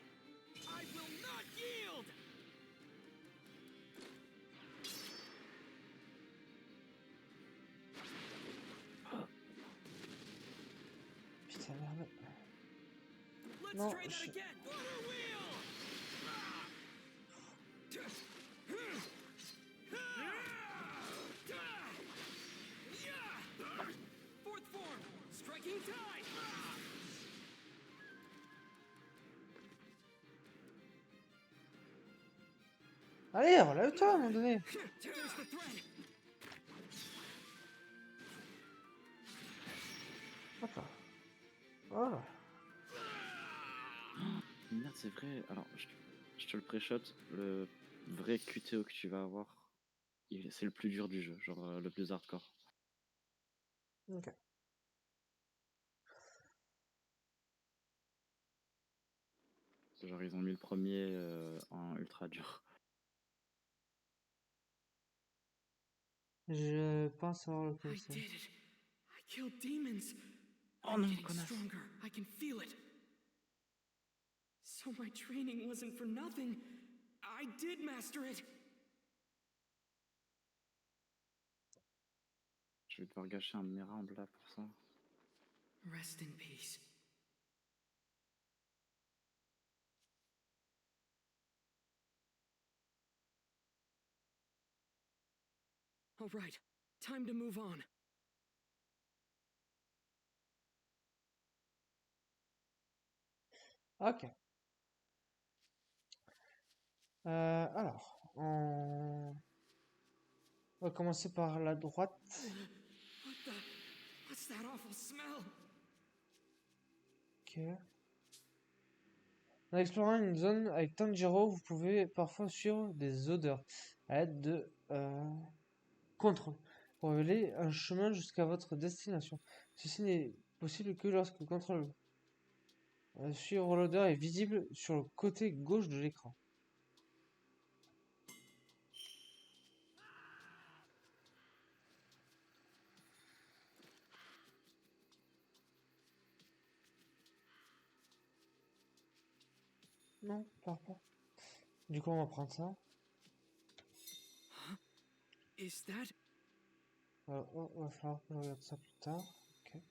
I will not yield. Putain, merde. Let's Non, try that again. Water wheel. Fourth form, striking tide. Allez, relève-toi à un moment donné. There's the thread. D'accord. Voilà. Merde, c'est vrai. Alors, je te le pré-shot. Le vrai QTO que tu vas avoir, c'est le plus dur du jeu, genre le plus hardcore. Ok. Genre, ils ont mis le premier en ultra dur. Je pense avoir le I connaissance. did it. I killed demons. Oh I'm non, getting connasse. stronger. I can feel it. So my training wasn't for nothing. I did master it. Je vais devoir gâcher un Mirande là pour ça. Rest in peace. All right, time to move on. Ok. Alors, on va commencer par la droite. What's that awful smell? Ok. En explorant une zone avec Tanjiro, vous pouvez parfois suivre des odeurs à l'aide de contrôle pour révéler un chemin jusqu'à votre destination. Ceci n'est possible que lorsque le contrôle suivre l'odeur est visible sur le côté gauche de l'écran. Non, pas. Du coup, on va prendre ça. Is that Va falloir que je regarde ça plus tard. Ok.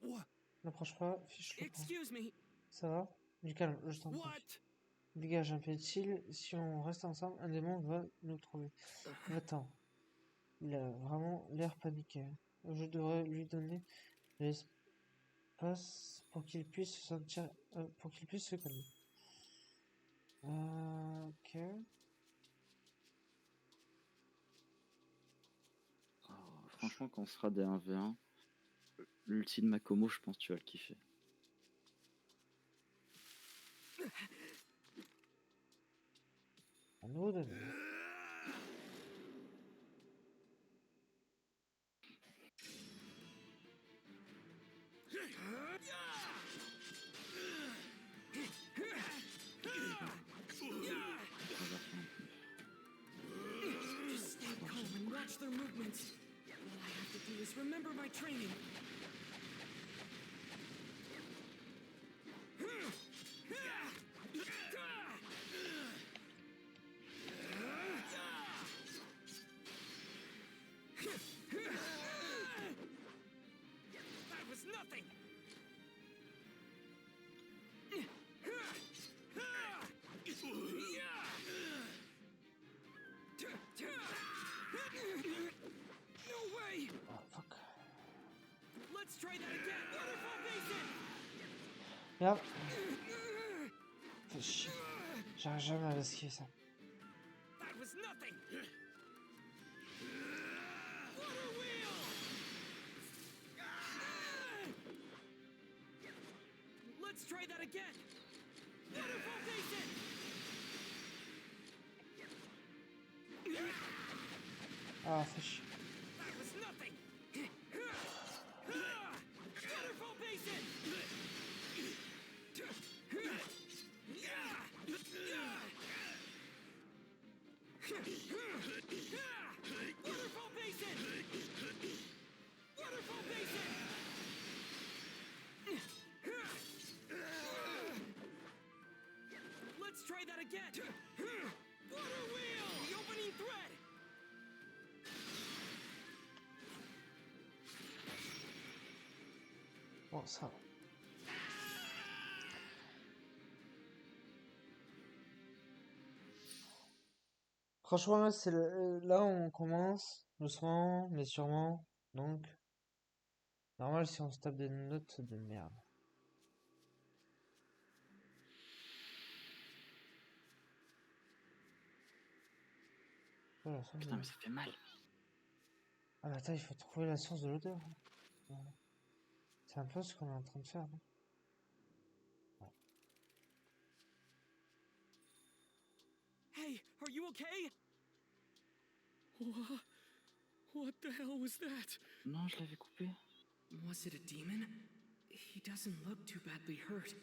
What? N'approche pas, fiche le camp. Excuse me. Ça va? Du calme, je t'en prie. What? Dégage un pétil, si on reste ensemble, un démon va nous trouver. Va-t'en. Il a vraiment l'air paniqué. Je devrais lui donner de l'espace pour qu'il puisse se sentir, pour qu'il puisse se calmer. Ok. Oh, franchement, quand on sera des 1v1, l'ulti de Makomo, je pense que tu vas le kiffer. Un nouveau donné. Just stay calm and watch their movements. All I have to do is remember my training. That was nothing. No way! Oh, fuck. Let's try that again. Waterfall Basin! Merde. Fais chier. J'arrive jamais à esquiver ça. That was nothing. Water wheel! Let's try that again. Waterfall Basin! Ah, fais chier. That was nothing. Waterfall Basin! Waterfall Basin! Waterfall Basin! Let's try that again! Water wheel! The opening thread! Bon, ça va. Franchement, là, là, on commence doucement, mais sûrement. Donc, normal si on se tape des notes de merde. Voilà, ça, Putain, mais ça fait mal. Ah, mais attends, il faut trouver la source de l'odeur. Ouais. C'est un peu ce qu'on est en train de faire, non? Hey, are you okay? What the hell was that? Non, je l'avais coupé. Was it a demon? He doesn't look too badly hurt.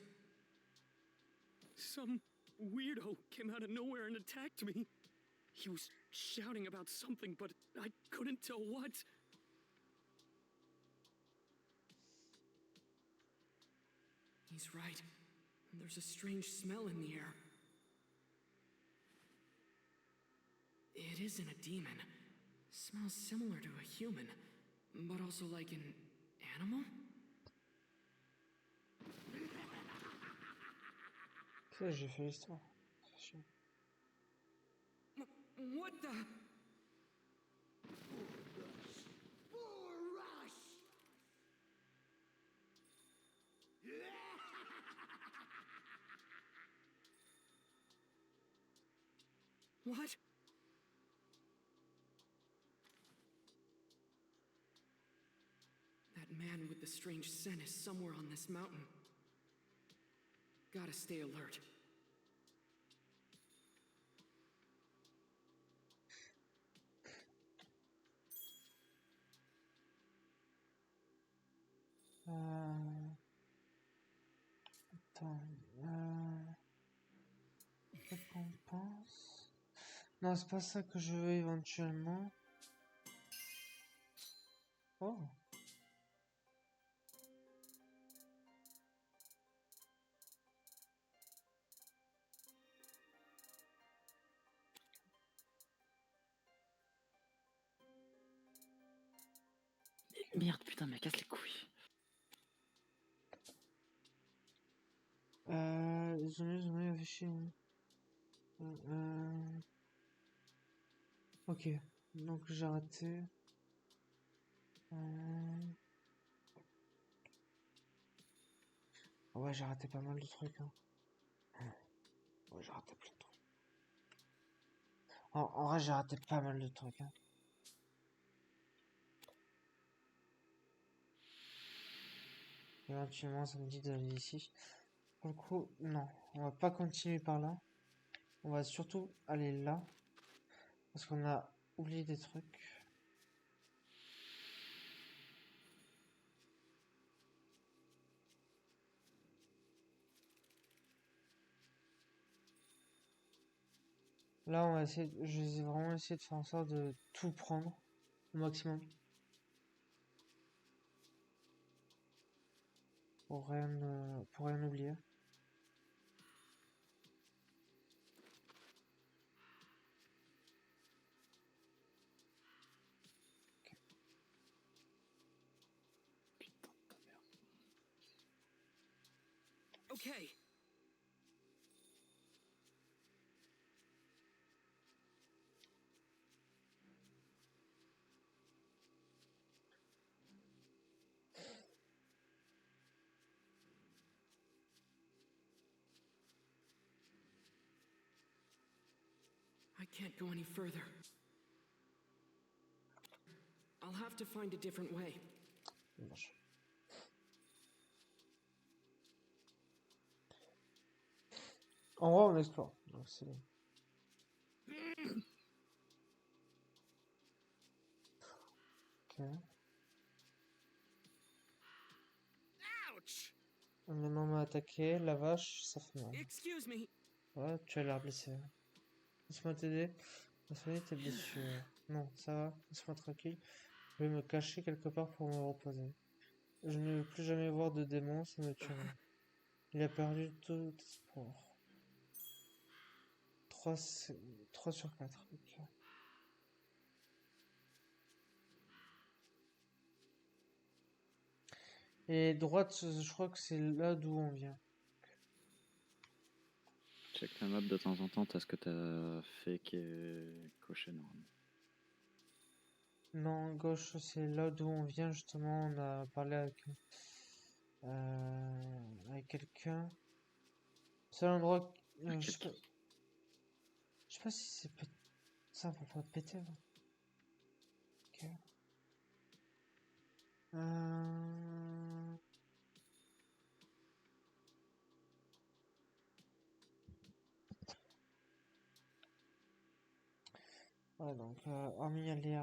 Some weirdo came out of nowhere and attacked me. He was shouting about something, but I couldn't tell what. He's right. There's a strange smell in the air. It isn't a demon. Smells similar to a human, but also like an animal? Ça, j'ai fait l'histoire. C'est chiant. What the? What? That man with the strange scent is somewhere on this mountain. Gotta stay alert. Attends. Récompense. Non, c'est pas ça que je veux éventuellement. Oh. Merde, putain, mais casse les couilles. Désolé, affiché. Ok, donc j'ai raté. Ouais, j'ai raté pas mal de trucs. Hein. Ouais, j'ai raté plein de trucs. En vrai, j'ai raté pas mal de trucs. Hein. Éventuellement, ça me dit d'aller ici. Pour le coup, non, on va pas continuer par là. On va surtout aller là. Parce qu'on a oublié des trucs. Là, on va essayer, je vais vraiment essayer de faire en sorte de tout prendre au maximum. Pour rien oublier. Putain de ta merde. Okay. I can't go any further. I'll have to find a different way. Dommage. En vrai, on explore. Donc c'est bon. Ok. Ouch! On est maman attaqué, la vache, ça fait mal. Excuse me. Ouais, tu as l'air blessé. Laisse-moi t'aider. Soigner tes blessures. Non, ça va, laisse-moi tranquille. Je vais me cacher quelque part pour me reposer. Je ne veux plus jamais voir de démon, ça me tuerait. Il a perdu tout espoir. 3, 3 sur 4. Ok. Et droite, je crois que c'est là d'où on vient. Check la map de temps en temps, t'as ce que t'as fait qui est coché normalement. Non, gauche, c'est là d'où on vient, justement. On a parlé avec quelqu'un. C'est l'endroit. Je sais pas si c'est ça, faut pas péter. Là. Ok. Ouais, donc, hormis aller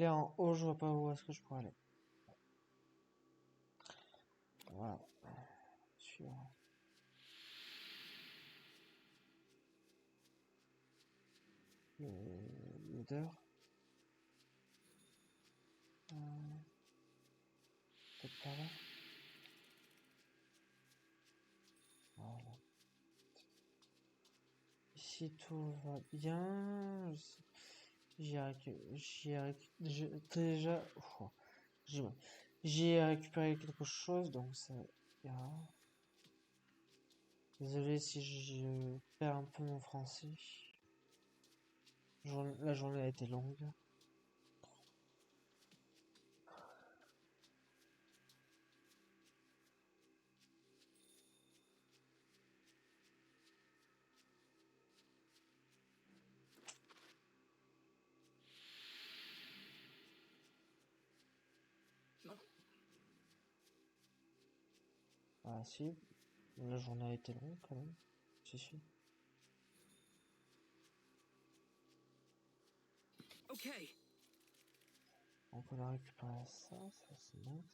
en haut, je vois pas où est-ce que je pourrais aller. Voilà. Suivant. L'odeur. Peut-être par là. Voilà. Ici tout va bien. Déjà. J'ai récupéré quelque chose, donc ça ira. Désolé si je perds un peu mon français. La journée a été longue. Ah si, la journée a été longue quand même. Si. Okay. Donc on a récupéré ça c'est nice.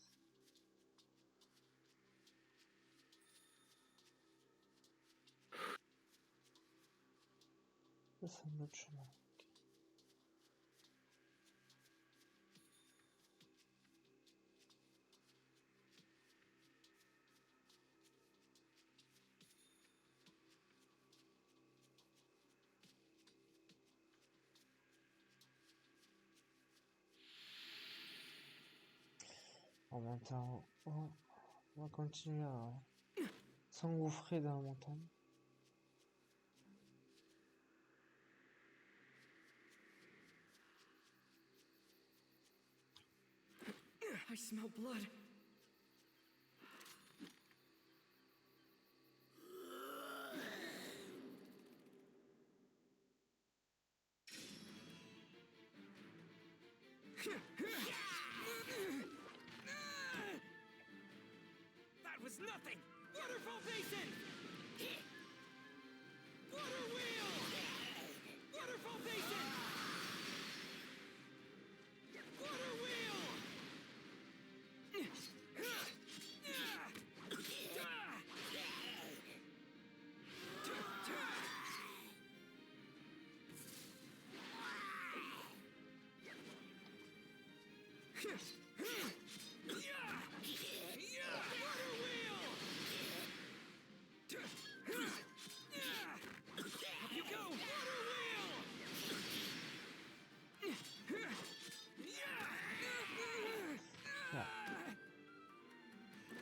Ça c'est un autre chemin. On va monter en haut. On va continuer à s'engouffrer dans la montagne. I smell blood. That was nothing! Waterfall basin! Water wheel! Waterfall basin! Water wheel!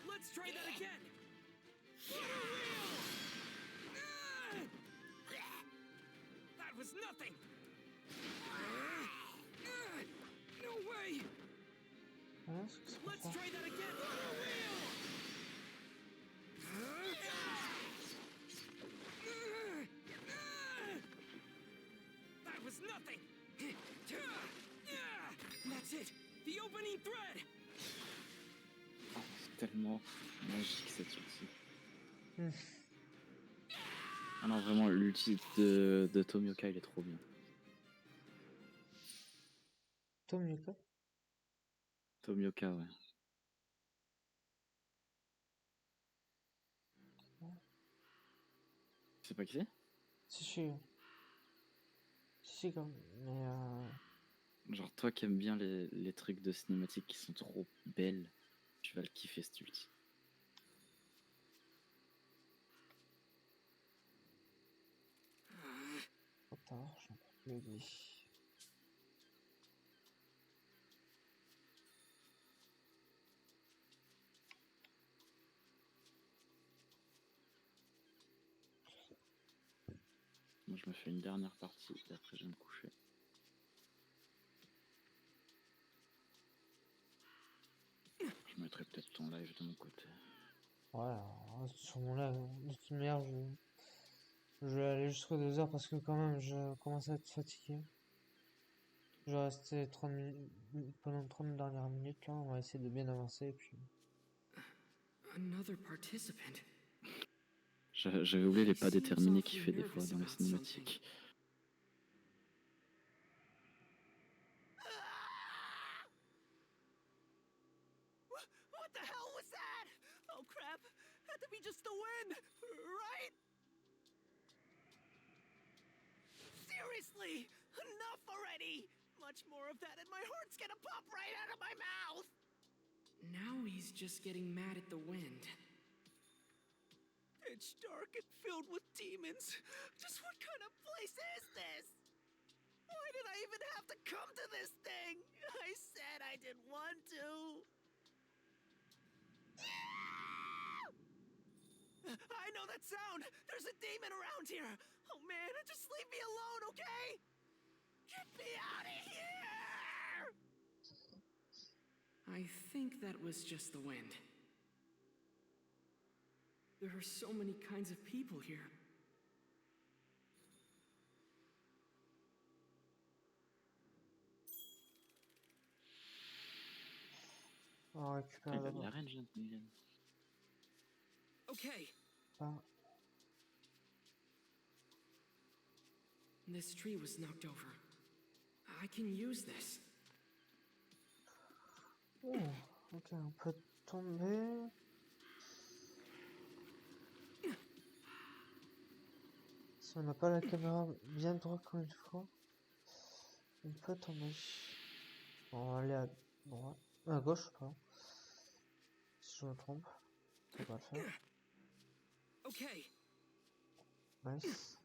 Let's try that again. Water wheel. That was nothing. No way. Hein, ce que c'est pour Let's ça? try that again. Water wheel. That was nothing. That's it. The opening thread. Ah, c'est tellement magique cette ulti. Hmm. Ah non, vraiment, l'ulti de Tomioka, il est trop bien. Tomioka? Tomioka, ouais. Tu sais pas qui c'est? Si, si. Si, comme. Mais Genre, toi qui aimes bien les trucs de cinématiques qui sont trop belles, tu vas le kiffer cet ulti. trop tard, j'en peux plus aider. Moi, je me fais une dernière partie et après, je vais me coucher. Je mettrai peut-être ton live de mon côté. Voilà, sur mon live, de toute manière, je vais aller jusqu'à 2 heures parce que quand même, je commence à être fatigué. Je vais rester 30 minutes, pendant 30 dernières minutes là, on va essayer de bien avancer et puis. Another participant. J'avais oublié les pas déterminés qu'il fait des fois dans les cinématiques. What the hell was that? Oh crap. Had to be just the wind, right? Seriously! Enough already! Much more of that and my heart's gonna pop right out of my mouth! Now he's just getting mad at the wind. Pitch dark and filled with demons. Just what kind of place is this? Why did I even have to come to this thing? I said I didn't want to. I know that sound! There's a demon around here! Oh man, just leave me alone, okay? Get me out of here! I think that was just the wind. There are so many kinds of people here. On récupère Il a de là-bas. la range, Nathan. Okay, Ah, this tree was knocked over. I can use this. oh, ok, on peut tomber. Si on n'a pas la caméra bien droite comme il faut, on peut tomber. Bon, on va aller à droite, à gauche, pardon. Si je me trompe, ça va le faire. Okay, Nice.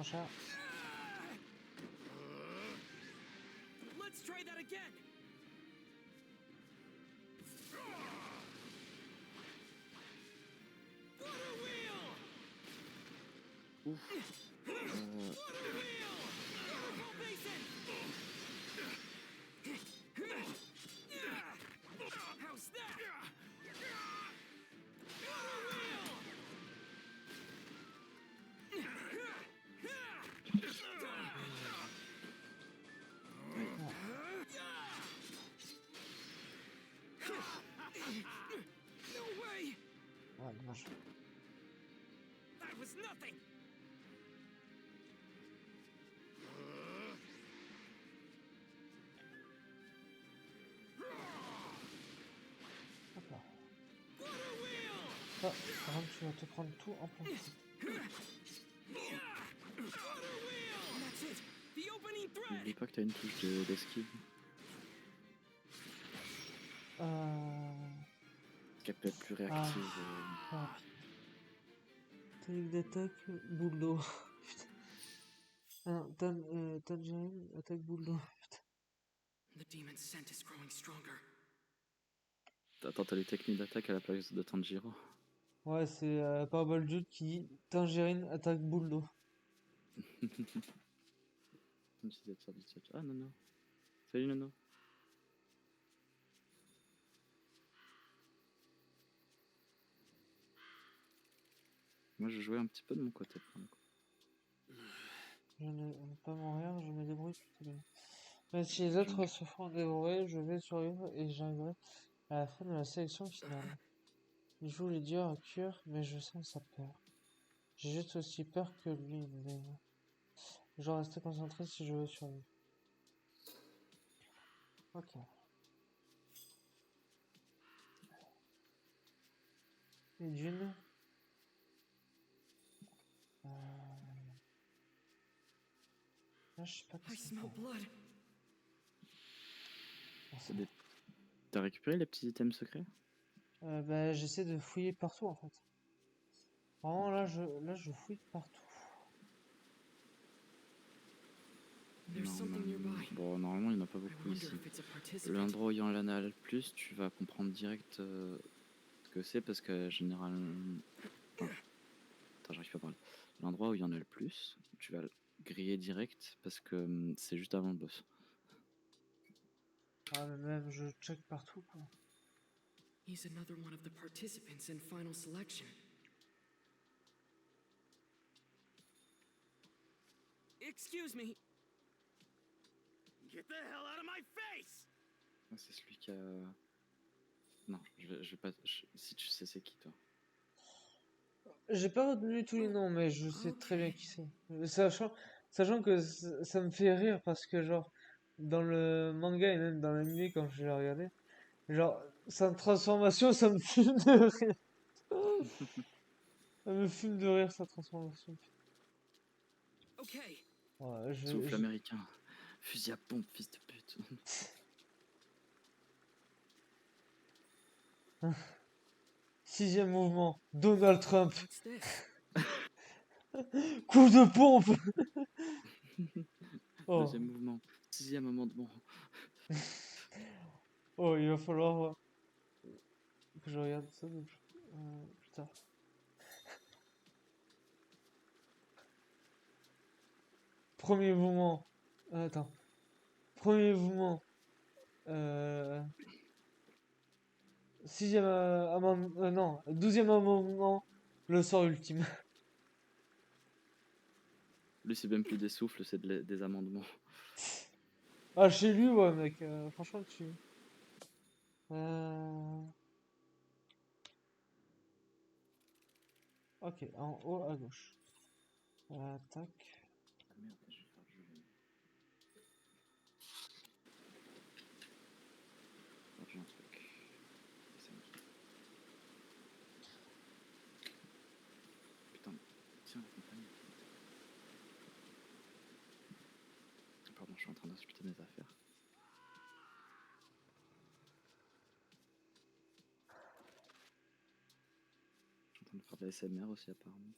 Mon chat. Let's try that again. Water wheel. Ouf. Water wheel. Waterfall basin. How's that? Water wheel. No way. Ouais, dommage. That was nothing. Hop là. Water wheel. Ah, par contre, tu vas te prendre tout en plein. Water wheel. That's it. The opening thread. N'oublie pas que t'as une touche d'esquive. Qu'elle peut être plus réactive. Ah. Technique d'attaque, boule d'eau. Putain. Ah non, Tangerine, attaque boule d'eau. Putain. The demon's scent is growing stronger. Attends, t'as les techniques d'attaque à la place de Tanjiro. Ouais, c'est Powerball Jude qui dit Tangerine, attaque boule d'eau. Ah Nono. Salut Nono. Moi je jouais un petit peu de mon côté pour le coup. Je ne veux pas mourir, je me débrouille plutôt bien. Mais si les autres se font dévorer, je vais survivre et j'arriverai à la fin de la sélection finale. Il joue les dieux à cure, mais je sens sa peur. J'ai juste aussi peur que lui, mais je dois rester concentré si je veux survivre. Ok. Et d'une. Là, je sais pas I qu'est-ce qu'on smell fait. blood. C'est des- T'as récupéré les petits items secrets? Bah, j'essaie de fouiller partout en fait. Vraiment, là, je fouille partout. There's something nearby. Bon, normalement il n'y en a pas I beaucoup wonder ici. if it's a participant. L'endroit où il y en a le plus, tu vas comprendre direct ce que c'est parce que généralement. Attends, j'arrive pas à parler. L'endroit où il y en a le plus, tu vas le griller direct parce que c'est juste avant le boss. Ah, mais même, je check partout quoi. He's another one of the participants in final selection. Excuse me. Get the hell out of my face! Ah, c'est celui qui a. Non, je vais pas. Si tu sais c'est qui toi. J'ai pas retenu tous les noms, mais je sais très bien qui c'est. Sachant que ça me fait rire parce que, genre, dans le manga et même dans l'anime, quand je l'ai regardé, genre, sa transformation, ça me fume de rire. Ça me fume de rire, sa transformation. Okay. Ouais, Souffle américain. Fusil à pompe, fils de pute. Sixième mouvement, Donald Trump. What's this? Coup de pompe. Oh, Deuxième mouvement. Sixième amendement. oh, il va falloir que je regarde ça plus tard. Premier mouvement. Attends. Premier mouvement. Sixième amendement. Non, douzième amendement. Le sort ultime. Lui, c'est même plus des souffles, c'est des amendements. Ah, chez lui, ouais, mec. Franchement, tu. Ok, en haut à gauche. Tac. Ah merde, je vais faire le jeu. Oh, j'ai un truc. C'est moi. Putain, tiens, la compagnie. Pardon, je suis en train d'insulter mes affaires. Je suis en train de faire de la SMR aussi, apparemment.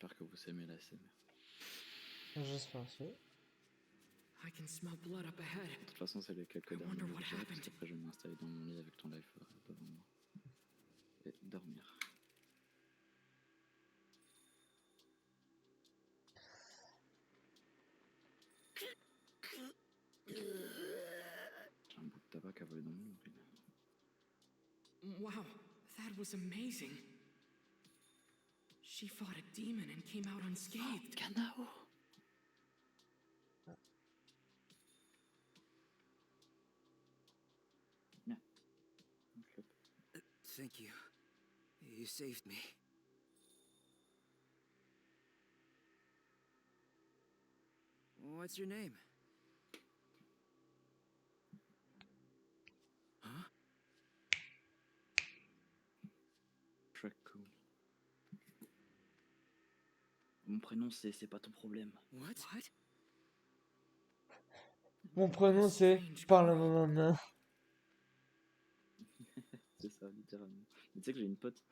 j'espère que vous aimez la SMR. J'espère aussi. I can smell blood up ahead. De toute façon, c'est les quelques I derniers wonder minutes what que j'ai, parce happened. qu'après je vais m'installer dans mon lit avec ton live devant moi. Et dormir. J'ai un bout de tabac à voler dans mon urine. Wow, that was amazing. She fought a demon and came out unscathed. Kanao! Bien. Un clope. Thank you. You saved me. What's your name? Huh? Track cool. Mon prénom c'est pas ton problème. What? Mon prénom c'est Parle. C'est ça, littéralement. Mais tu sais que j'ai une pote.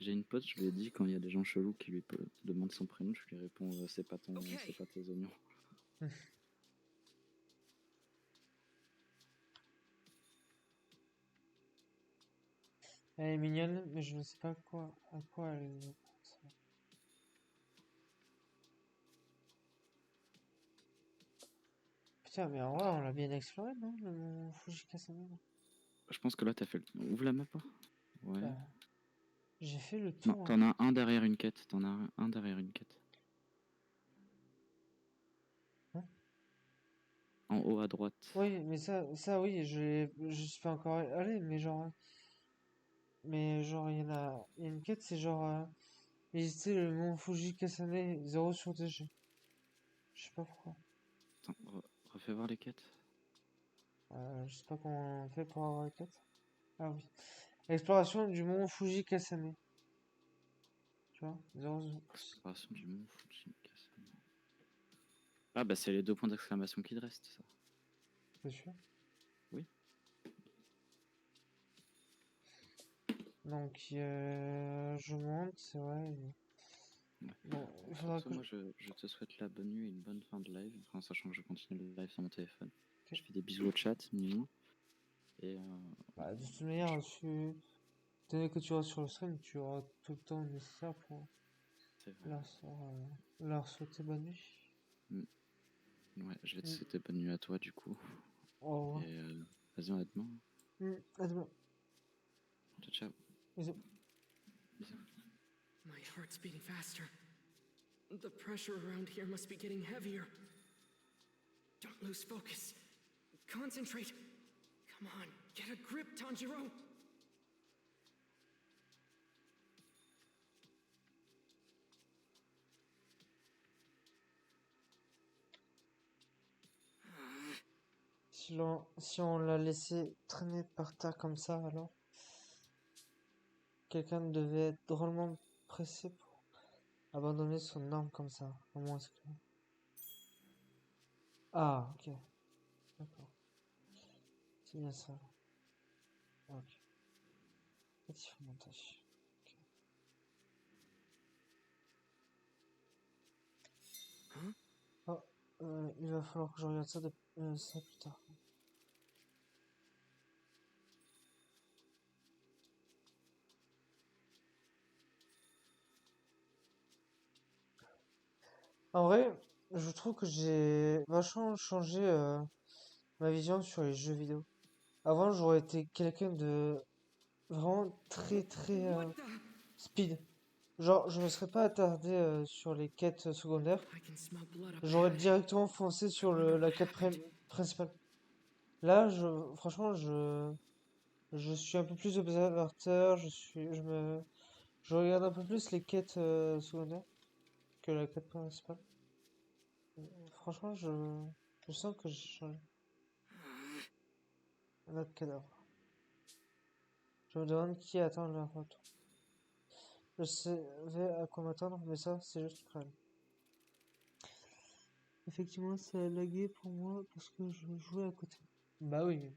J'ai une pote, je lui ai dit quand il y a des gens chelous qui lui demandent son prénom, je lui réponds c'est pas tes oignons. Elle est mignonne, mais je ne sais pas à quoi elle pense. Putain, mais en vrai, on l'a bien exploré, non, le mont Fujikasame? Je pense que là t'as fait le. Ouvre la map. Hein. Ouais. Bah, j'ai fait le Non, tour. t'en as un derrière une quête. T'en as un derrière une quête. Hein? En haut à droite. Oui, mais ça oui, je suis pas encore allé, mais genre, il y a une quête, c'est genre, visiter le mont Fujikasame 0 sur DG. Je sais pas pourquoi. Attends, refais voir les quêtes. Je sais pas comment on fait pour avoir la quête. Ah oui. Exploration du mont Fujikasame. Tu vois, 0. Exploration du mont Fujikasame. Ah bah c'est les 2 points d'exclamation qui te restent, ça. C'est sûr. Oui. Donc, je monte, c'est vrai. Ouais. Bon, il faudra Sur ce, que moi je te souhaite la bonne nuit et une bonne fin de live. Enfin, sachant que je continue le live sur mon téléphone. Ok. Je fais des bisous au chat, mignon. Et Bah, de toute manière, dès que tu vas sur le stream, tu auras tout le temps nécessaire pour c'est vrai. leur souhaiter bonne nuit. Ouais, je vais te Mm. souhaiter bonne nuit à toi du coup. Au revoir. Et vas-y, à demain. À demain. Ciao, ciao. Bisous. Bisous. My heart's beating faster. The pressure around here must be getting heavier. Don't lose focus. Concentrate. Come on, get a grip, Tanjiro. Si on l'a laissé traîner par terre comme ça, alors quelqu'un devait être drôlement pressé pour abandonner son arme comme ça. Au moins, c'est clair. Ah, ok. D'accord. C'est bien ça. Ok. Petit montage. Ok. Huh? Oh, il va falloir que je regarde ça, ça plus tard. En vrai, je trouve que j'ai vachement changé ma vision sur les jeux vidéo. Avant, j'aurais été quelqu'un de vraiment très What the? speed. Genre, je me serais pas attardé sur les quêtes secondaires. I can smell blood up J'aurais ahead. directement foncé sur la quête principale. Là, franchement, je suis un peu plus observateur. Je regarde un peu plus les quêtes secondaires que la quête principale. Franchement, je sens que j'ai changé. Un autre cadavre. Je me demande qui attend leur retour. Je savais à quoi m'attendre, mais ça, c'est juste cruel. Effectivement, ça a lagué pour moi parce que je jouais à côté. Bah oui.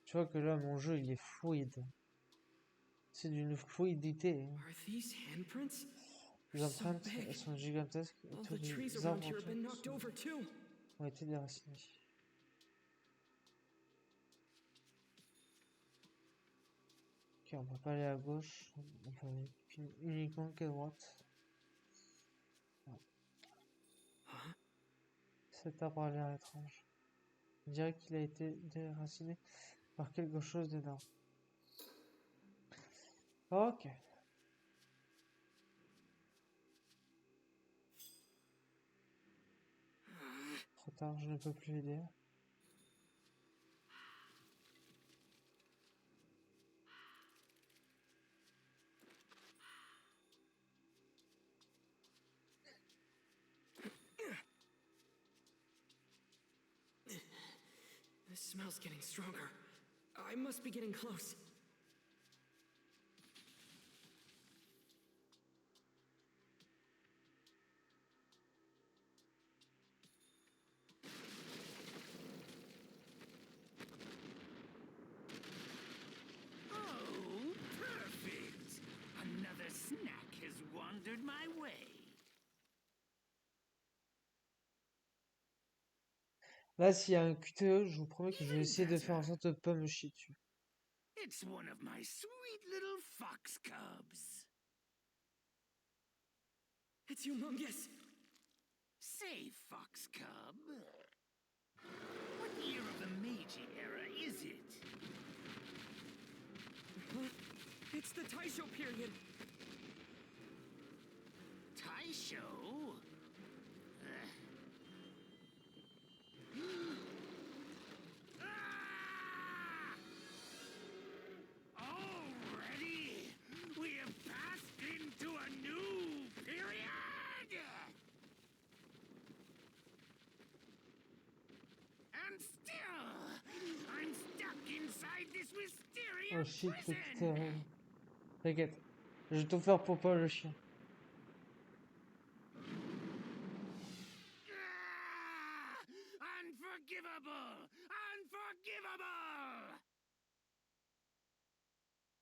Tu vois que là, mon jeu, il est fluide. C'est d'une fluidité. Are these handprints? Les They're so empreintes, big. elles sont gigantesques et All tous the trees les around arbres here have been autour knocked over too. ont été déracinés. Ok, on peut pas aller à gauche, on peut aller uniquement qu'à droite. Huh? Cet arbre a l'air étrange. On dirait qu'il a été déraciné par quelque chose d'énorme. Ok. Trop tard, je ne peux plus aider. This smell's getting stronger. I must be getting close. Oh, perfect! Another snack has wandered my way. Là, s'il y a un QTE, je vous promets que je vais essayer de faire en sorte de pas me chier dessus. It's one of my sweet little fox cubs. It's humongous. Say, fox cub, what year of the Meiji era is it? Huh? It's the Taisho period. Taisho? Already? We have passed into a new period! And still, I'm stuck inside this Oh mysterious shit, le QTE prison! arrive. T'inquiète. Je vais tout faire pour pas le chien. Unforgivable! Unforgivable!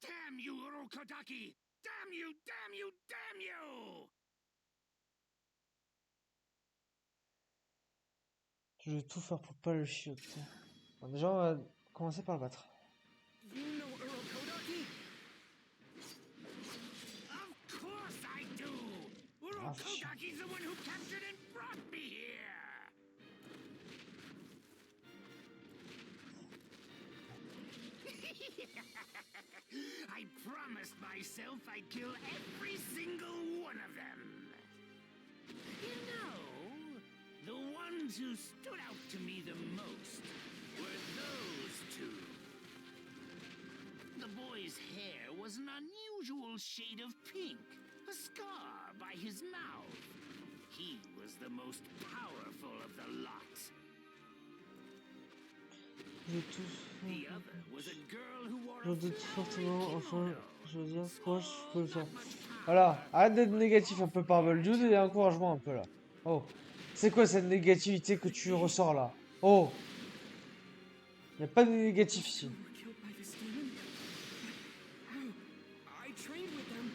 Damn you, Urokodaki! Damn you, damn you, damn you! Je vais tout faire pour pas le chier, putain. Bon, déjà, on va commencer par le battre. You know Urokodaki? Of course I do! Ah, shit. Urokodaki's the one who captured and brought me here! I promised myself I'd kill every single one of them. You know, the ones who stood out to me the most were those two. The boy's hair was an unusual shade of pink, a scar by his mouth. He was the most powerful of the lot. Je tousse. The other was a girl who wore Je a doute flowery fortement, enfin, kimono. je veux dire, quoi, je peux le faire. Not much power, Voilà, arrête d'être négatif un peu par Dude et encourage-moi un peu là. Oh, c'est quoi cette négativité que tu ressors là? Oh, y a pas de négatif ici. You were killed by this demon? But how? I trained with them.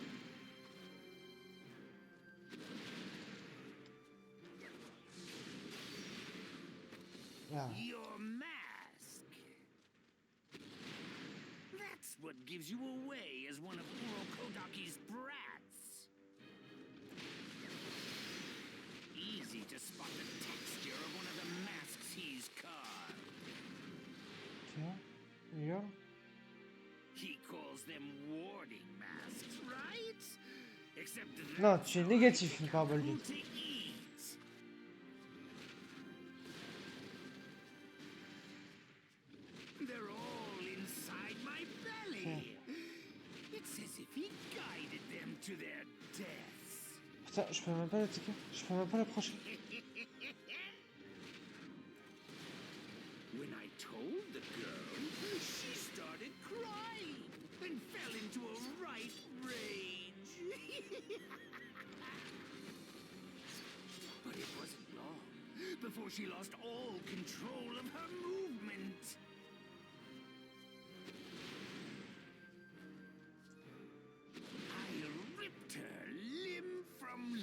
Ah, Your mask. That's what gives you away as one of Urokodaki's brats. Easy to spot the texture of one of the masks he's carved. tiens, regarde. He calls them warding masks, right? Except Non, that's tu es how I négatif pick par out who Dude. to eat. They're all inside my belly. It's as if he guided them to their deaths. Putain, je peux même pas l'attaquer. Je peux même pas l'approcher. When I told the girl, she started crying and fell into a right rage. But it wasn't long before she lost all control of her movement. I ripped her limb from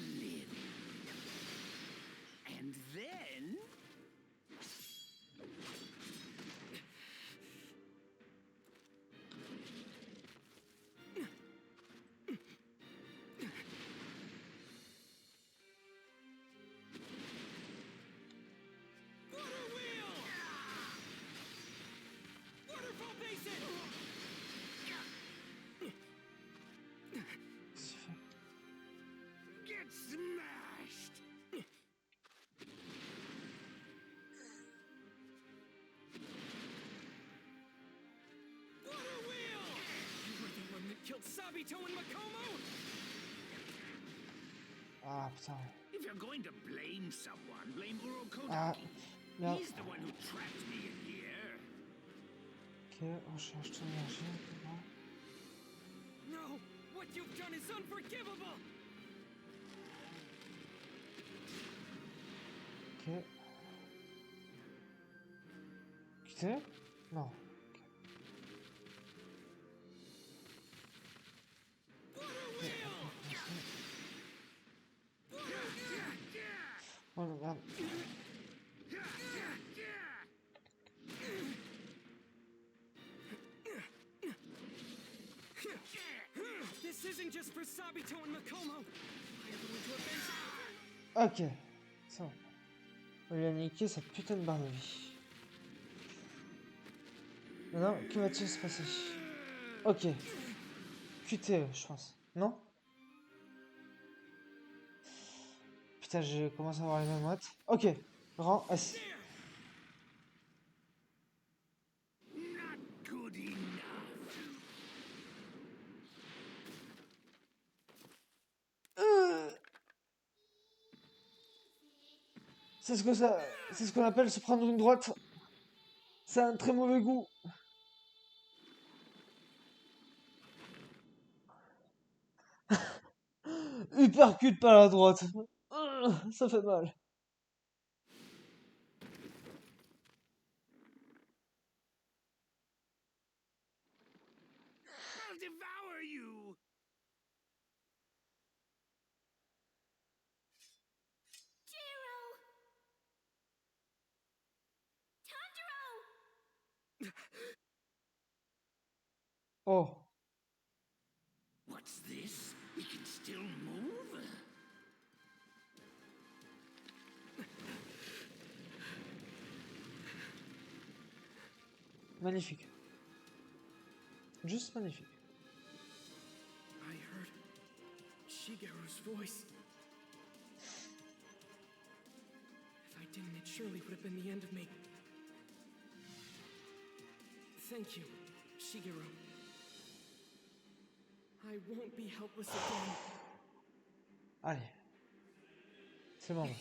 Sabito and Makomo? Ah putain. If you're going to blame someone, blame Ah, Urokodaki. merde. He's the one who trapped me in here. Ok, recherche d'énergie. No! What you've done is unforgivable! Ok. Quitter? Non. Oh non, merde. This isn't just for Sabito and Makomo. I am going to avenge. Ok. C'est bon. On lui a niqué cette putain de barre de vie. Maintenant, que va-t-il se passer? Ok. QTE, je pense. Non? Putain, je commence à avoir les mêmes mottes. Ok. Rang S. Not good enough. C'est ce qu'on appelle se prendre une droite. C'est un très mauvais goût. Hypercute par la droite. Ça fait mal. I'll devour you. Jiro! Tanjiro! Oh. What's this? He can still move? Magnifique. Juste magnifique. I heard Shigeru's voice. If I didn't, it surely would have been the end of me. Thank you, Shigeru. I won't be helpless again. Allez. C'est le moment.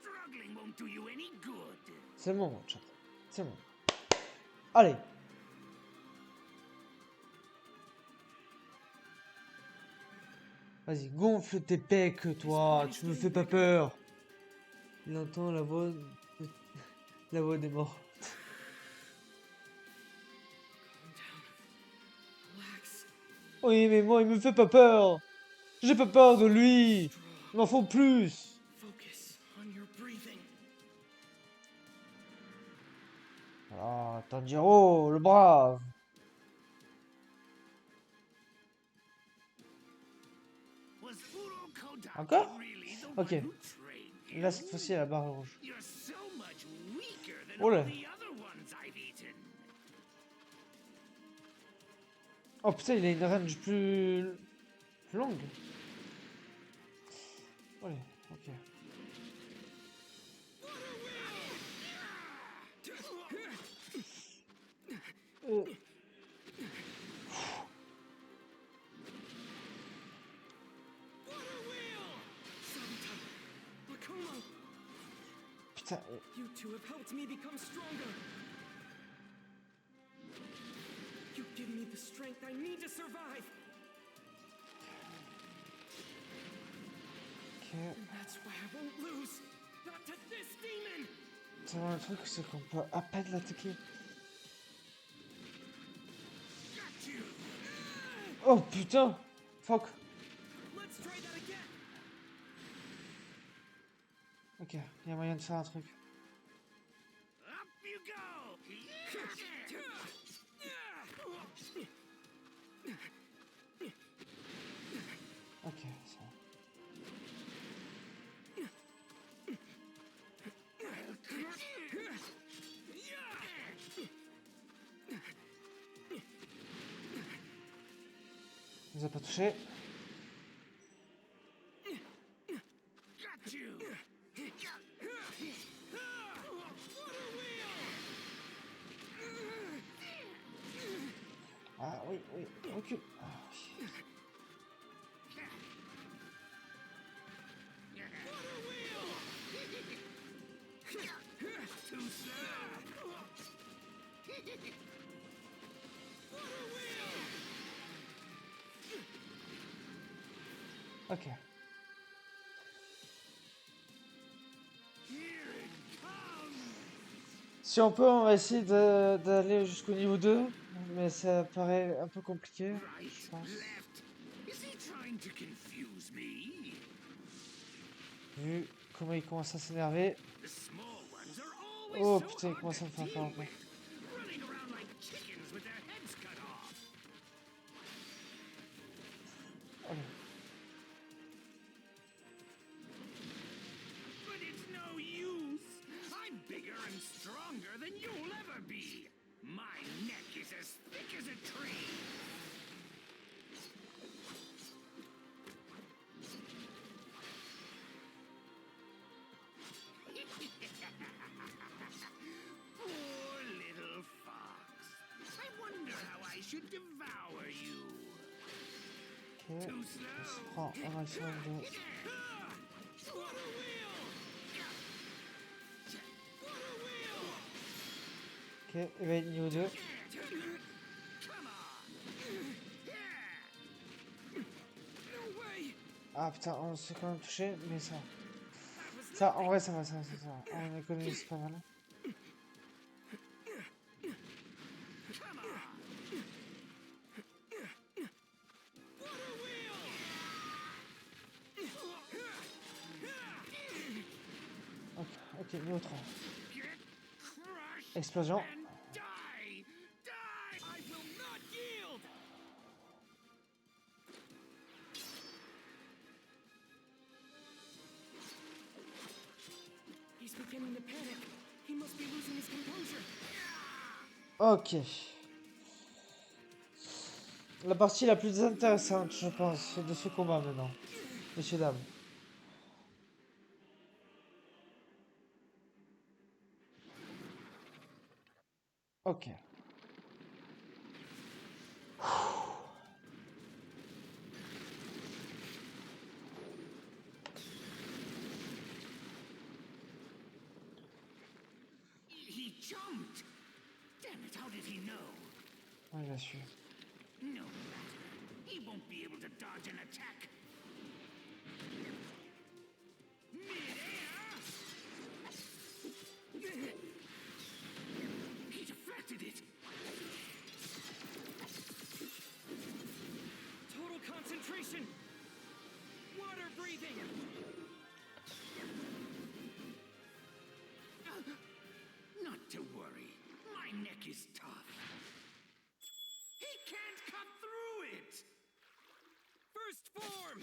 Struggling won't do you any good. C'est le moment, chat. C'est le moment. Allez. Vas-y, gonfle tes pecs, toi. Tu me fais pas peur. Il entend la voix... La voix des morts. Calm down. Relax. Oui, mais moi, il me fait pas peur. J'ai pas peur de lui. Il m'en faut plus. Focus on your breathing. Ah, Tanjiro, le brave. Was Urokodaki Encore? really the Ok. one who trained Là, you? cette fois-ci, la barre rouge. You're so much weaker than Oh là. all the other ones I've eaten. Oh putain, il a une range plus longue. Allez, ok. Sabito, Makomo, Putain, you two have helped me become stronger. You give me the strength I need to survive. ok. And that's why I won't lose. Not to this demon. C'est vraiment le truc, c'est qu'on peut à peine l'attaquer. Got you. Oh putain. Fuck. Let's try that again. Ok, il y a moyen de faire un truc. Up you go. Ok, ça va. Il nous a pas touché. Got you. Ah oui, oui, recule. Ah. Ok. Si on peut, on va essayer d'aller jusqu'au niveau 2, mais ça paraît un peu compliqué, je pense. Is he trying to confuse me? Vu comment il commence à s'énerver. The small ones are always Oh so putain, il hard commence à me to faire deal peur encore. with, running around like chickens with their heads cut off. Allez. But it's no use. I'm bigger and stronger than you'll ever be. My neck is as thick as a tree. Poor little fox. I wonder how I should devour you. Ok. Too On se slow. prend un maximum de... Water wheel! Ok, éveil niveau 2. Come on! No way! Ah putain, on s'est quand même touché, mais ça. Ça, en vrai, ça va, ça va, ça va. On économise pas mal. Come on! Ok, ok, niveau 3. Get crushed Explosion. and die! Die! I will not yield! He's beginning to panic. He must be losing his composure. Ok. La partie la plus intéressante, je pense, de ce combat maintenant. Messieurs, dames. Ok. He jumped! Damn it, how did he know? Ouais, il a su. No matter. He won't be able to dodge an attack. Mid-air! He deflected it! Total concentration. Water breathing. Not to worry. My neck is tough. He can't cut through it! First form.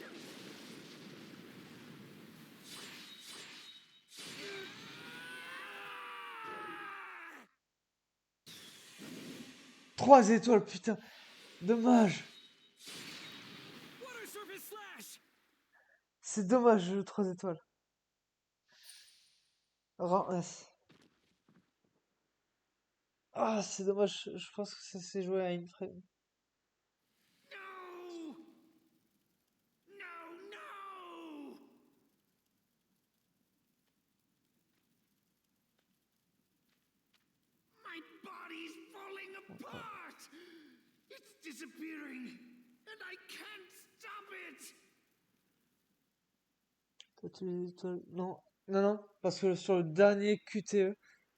Trois étoiles, putain. Dommage. Water surface slash. C'est dommage, le 3 étoiles. Rang S. Ah, c'est dommage. Je pense que ça s'est joué à une frame. No! No, no! My body's falling apart! It's disappearing, and I can't stop it! Toutes les étoiles. Non, non, non. Parce que sur le dernier QTE.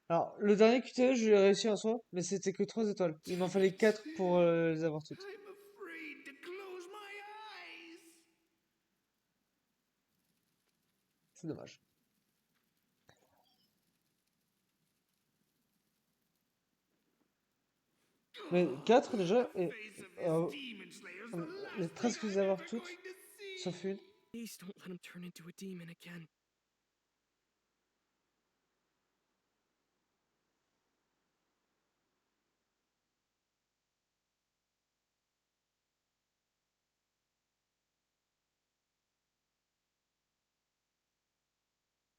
Alors, le dernier QTE, je l'ai réussi en soi, mais c'était que 3 étoiles. Il m'en fallait 4 pour les avoir toutes. I'm afraid to close my eyes! C'est dommage. Mais 4 déjà, et Face of this euh, demon slayer's the les last presque thing les I'm avoir ever toutes, going to see! sauf une. Please don't let him turn into a demon again.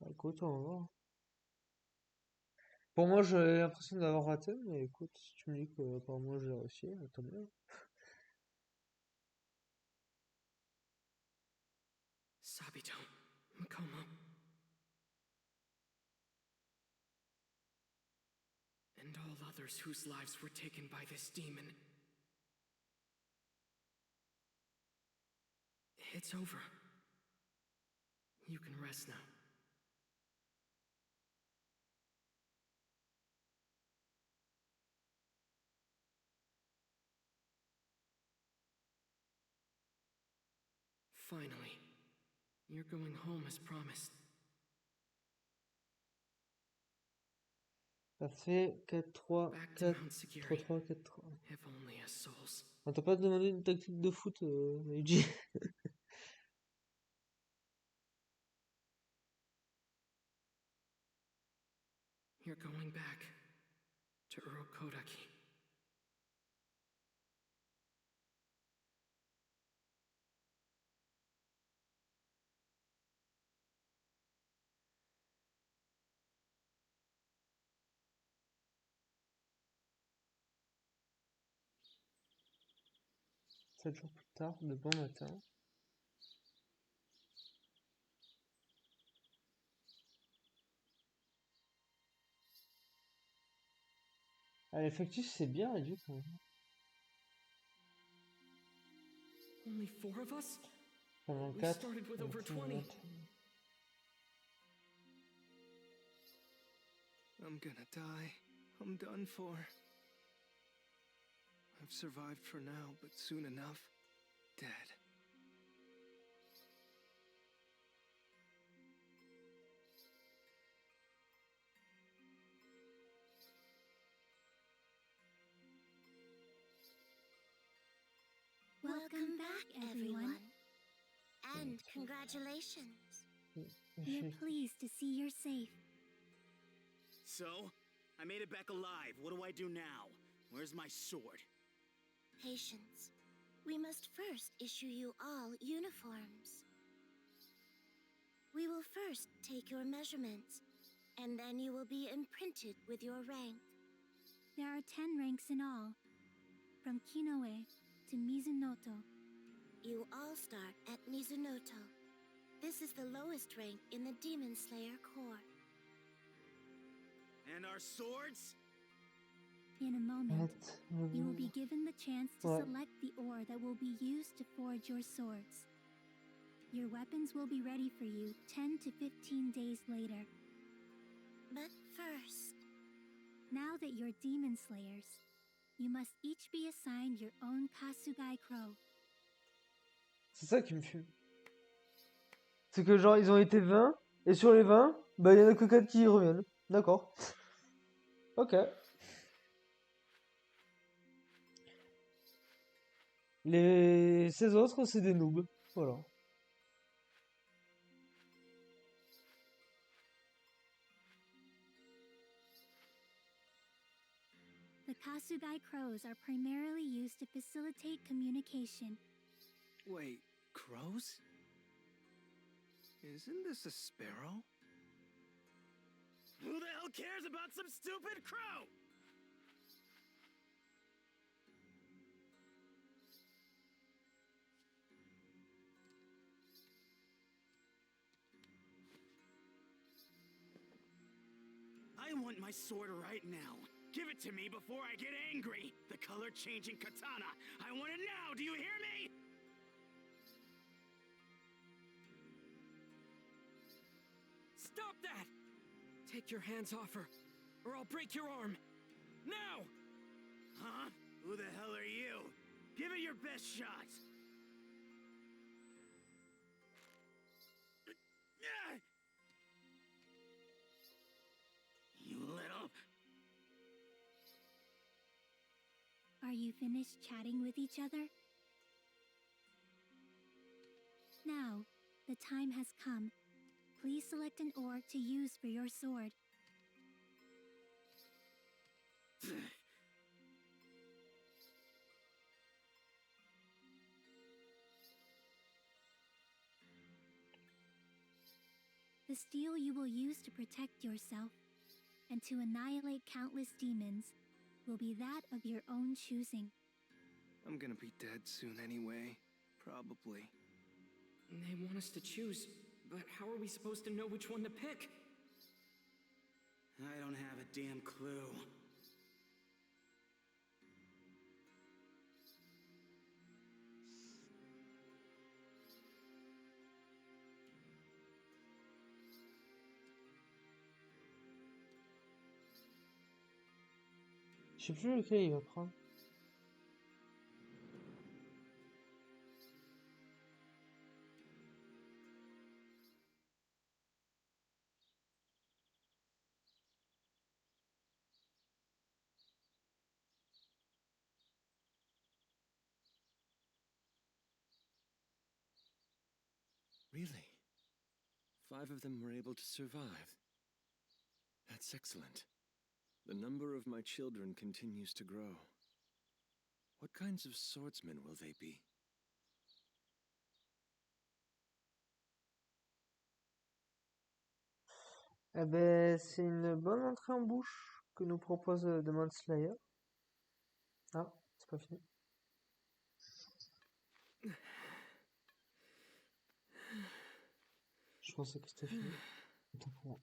Bah, écoute, on va voir. Pour moi, j'ai l'impression d'avoir raté, mais écoute, si tu me dis que pour moi j'ai réussi, tant mieux. Sabito, Makomo. And all others whose lives were taken by this demon. It's over. You can rest now. Finally, you're going home as promised. Ça fait 4-3, Back to 4, Mount Sagiri. 3-3, 4-3. If only as souls. On t'a pas demandé une tactique de foot, Yuji? You're going back to Urokodaki. Sept jours plus tard, de bon matin. Ah, l'effectif c'est bien réduit quand même. Only 4 of us? Pendant We 4. started with over 20. I'm gonna die. I'm done for. I've survived for now, but soon enough, dead. Welcome back, everyone. And congratulations. We're pleased to see you're safe. So, I made it back alive. What do I do now? Where's my sword? Patience. We must first issue you all uniforms. We will first take your measurements, and then you will be imprinted with your rank. There are 10 ranks in all, from Kinoe to Mizunoto. You all start at Mizunoto. This is the lowest rank in the Demon Slayer Corps. And our swords? In a moment, you will be What? given the chance to What? select the ore that will be used to forge your swords. Your weapons will be ready for you 10 to 15 days later. But first, Now that you're demon slayers, you must each be assigned your own Kasugai Crow. C'est ça qui me fume. C'est que genre ils ont été 20, et sur les 20, bah il y en a que 4 qui y reviennent. D'accord. Ok. Les 16 autres, c'est des noobs. Voilà. The Kasugai Crows are primarily used to facilitate communication. Wait, crows? Isn't this a sparrow? Who the hell cares about some stupid crow? I want my sword right now. Give it to me before I get angry. The color-changing katana. I want it now. Do you hear me? Stop that! Take your hands off her, or I'll break your arm. Now! Huh? Who the hell are you? Give it your best shot. You little... Are you finished chatting with each other? Now, the time has come. Please select an ore to use for your sword. The steel you will use to protect yourself and to annihilate countless demons will be that of your own choosing. I'm gonna be dead soon anyway. Probably. They want us to choose, but how are we supposed to know which one to pick? I don't have a damn clue. Je sais plus lequel il va prendre. Really? 5 of them were able to survive. That's excellent. The number of my children continues to grow. What kinds of swordsmen will they be? Eh ben, c'est une bonne entrée en bouche que nous propose Demon Slayer. Ah, c'est pas fini. Je pensais que c'était fini. Autant pour moi.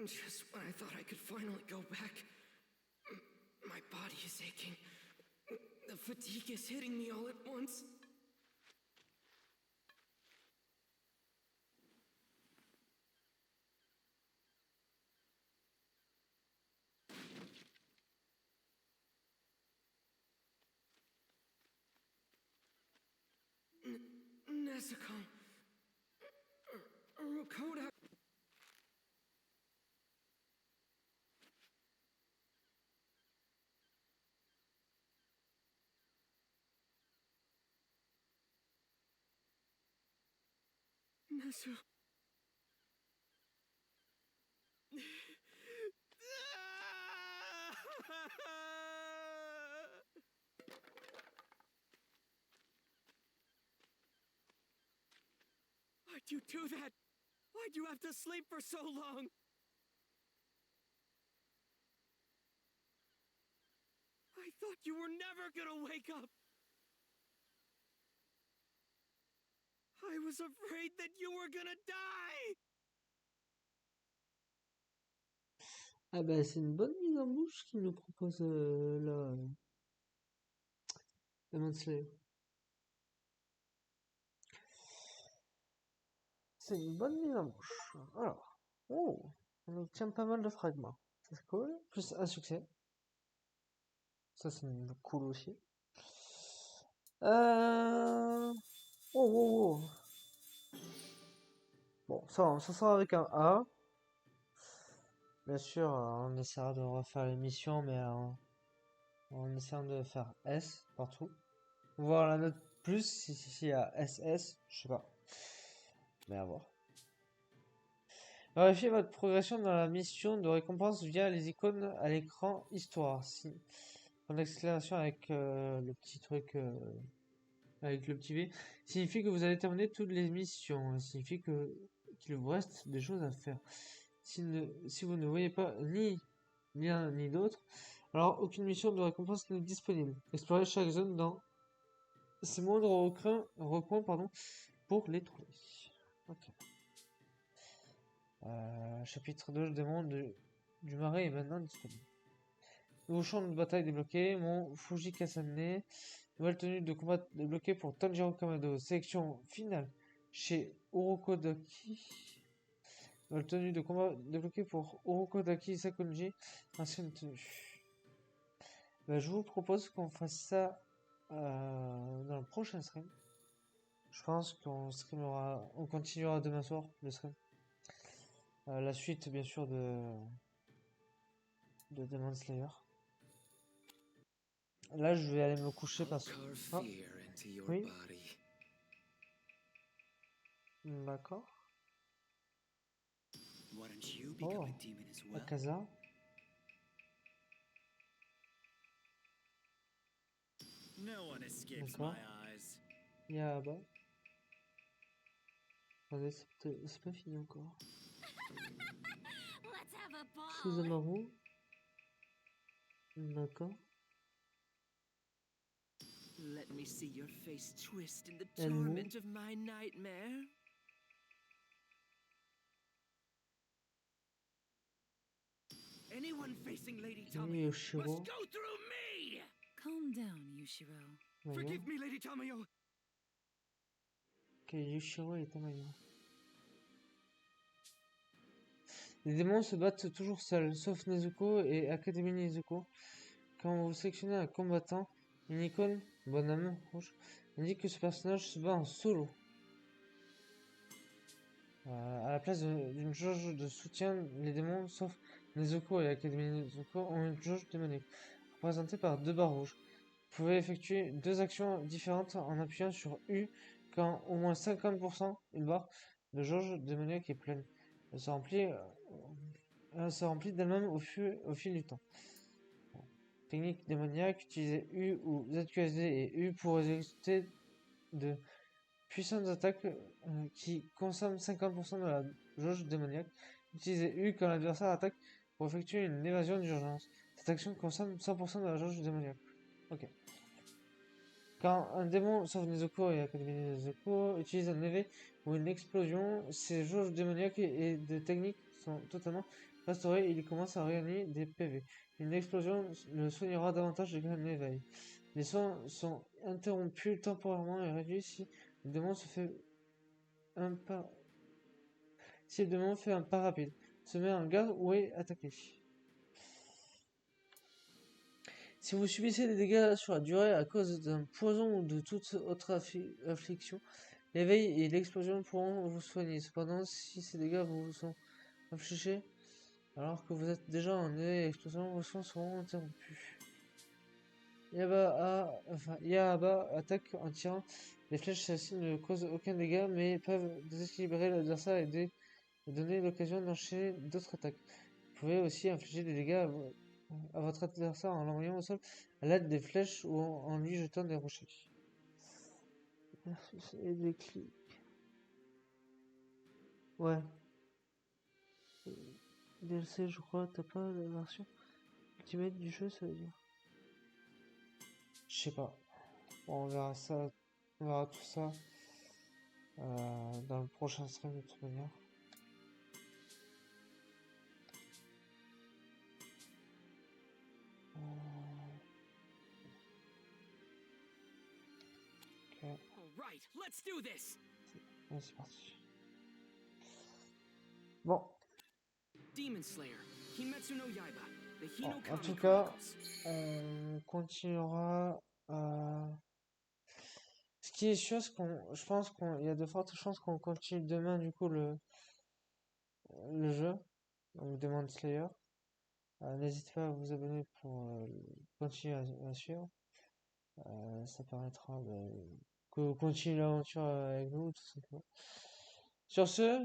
Just when I thought I could finally go back, my body is aching. The fatigue is hitting me all at once. Nezuko. Rukoda. Nezu. Why'd you do that? Why'd you have to sleep for so long? I thought you were never gonna wake up. I was afraid that you were gonna die. Ah ben, c'est une bonne mise en bouche qu'il nous propose là, Demon Slayer. C'est une bonne mise en bouche. Alors, oh, on obtient pas mal de fragments. Ça, c'est cool. Plus un succès. Ça, c'est cool aussi. Oh, oh, oh. Bon, ça, on s'en sort avec un A. Bien sûr, on essaiera de refaire l'émission, mais en essayant de faire S partout. Voir la note plus, si y a SS, je sais pas. Mais à voir. Vérifiez votre progression dans la mission de récompense via les icônes à l'écran histoire. En exclamation avec le petit truc, avec le petit V, signifie que vous avez terminé toutes les missions. Signifie qu'il vous reste des choses à faire. Si vous ne voyez pas ni l'un ni l'autre, alors aucune mission de récompense n'est disponible. Explorez chaque zone dans ses moindres recoins, pour les trouver. Ok. Chapitre 2, le démon du marais est maintenant disponible. Nouveau champ de bataille débloqué, mon Fuji Kasane. Nouvelle tenue de combat débloquée pour Tanjiro Kamado. Sélection finale chez Urokodaki. Nouvelle tenue de combat débloquée pour Urokodaki Sakonji. Ancienne tenue. Ben, je vous propose qu'on fasse ça dans le prochain stream. Je pense on continuera demain soir le stream. La suite, bien sûr, de Demon Slayer. Là, je vais aller me coucher parce que... Ah, oui. D'accord. Oh, Akaza. D'accord. Yaba. Attendez, c'est pas fini encore. Suzamaru. D'accord. Let me see your face twist in the Hello. torment of my nightmare. Anyone facing Lady Tamayo must Yoshiro. go through me! Calm down, Yushiro. Forgive me, Lady Tamayo. Ok, Yoshiro et Tamayo. Les démons se battent toujours seuls, sauf Nezuko et Académie Nezuko. Quand vous sélectionnez un combattant, une icône, bonhomme rouge, indique que ce personnage se bat en solo. À la place d'une jauge de soutien, les démons, sauf Nezuko et Académie Nezuko, ont une jauge démoniaque, représentée par deux barres rouges. Vous pouvez effectuer deux actions différentes en appuyant sur U quand au moins 50% une barre de jauge démoniaque est pleine. Elle se remplit d'elle-même au fil du temps. Technique démoniaque, utilisez U ou ZQSD et U pour exécuter de puissantes attaques qui consomment 50% de la jauge démoniaque. Utilisez U quand l'adversaire attaque pour effectuer une évasion d'urgence. Cette action consomme 100% de la jauge démoniaque. Ok. Quand un démon, sauf Nezuko et Académie Nezuko, utilise un éveil ou une explosion, ses jauges démoniaques et de techniques sont totalement restaurées et il commence à regagner des PV. Une explosion le soignera davantage qu'un éveil. Les soins sont interrompus temporairement et réduits si le démon fait un pas rapide, se met en garde ou est attaqué. Si vous subissez des dégâts sur la durée à cause d'un poison ou de toute autre affliction, l'éveil et l'explosion pourront vous soigner. Cependant, si ces dégâts vous sont infligés alors que vous êtes déjà en éveil et explosion, vos soins seront interrompus. Yahaba attaque en tirant les flèches. Celles-ci ne causent aucun dégât mais peuvent déséquilibrer l'adversaire et donner l'occasion d'enchaîner d'autres attaques. Vous pouvez aussi infliger des dégâts à votre adversaire en l'envoyant au sol à l'aide des flèches ou en lui jetant des rochers. Et des clics. Ouais. DLC, je crois, t'as pas la version ultimate du jeu, ça veut dire. Je sais pas. Bon, on verra ça. On verra tout ça dans le prochain stream de toute manière. Alright, let's do this. Ouais, c'est parti. Bon. Demon Slayer, Himetsu no Yaiba, the Hinokami En tout cas, Chronicles. on continuera. Ce qui est sûr, c'est je pense qu'il y a de fortes chances qu'on continue demain du coup le jeu, donc Demon Slayer. N'hésitez pas à vous abonner pour continuer à suivre. Ça permettra que continue l'aventure avec vous tout simplement. Sur ce,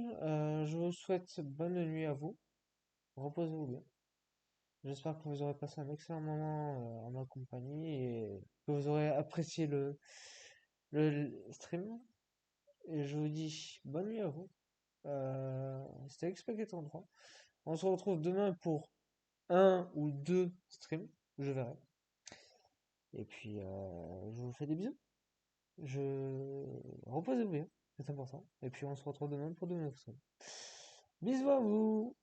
je vous souhaite bonne nuit à vous. Reposez-vous bien. J'espère que vous aurez passé un excellent moment en ma compagnie et que vous aurez apprécié le stream. Et je vous dis bonne nuit à vous. C'était Expectator 3. On se retrouve demain pour 1 ou 2 streams. Je verrai. Et puis, je vous fais des bisous. Reposez-vous bien. C'est important. Et puis, on se retrouve demain pour de nouveaux streams. Bisous à vous!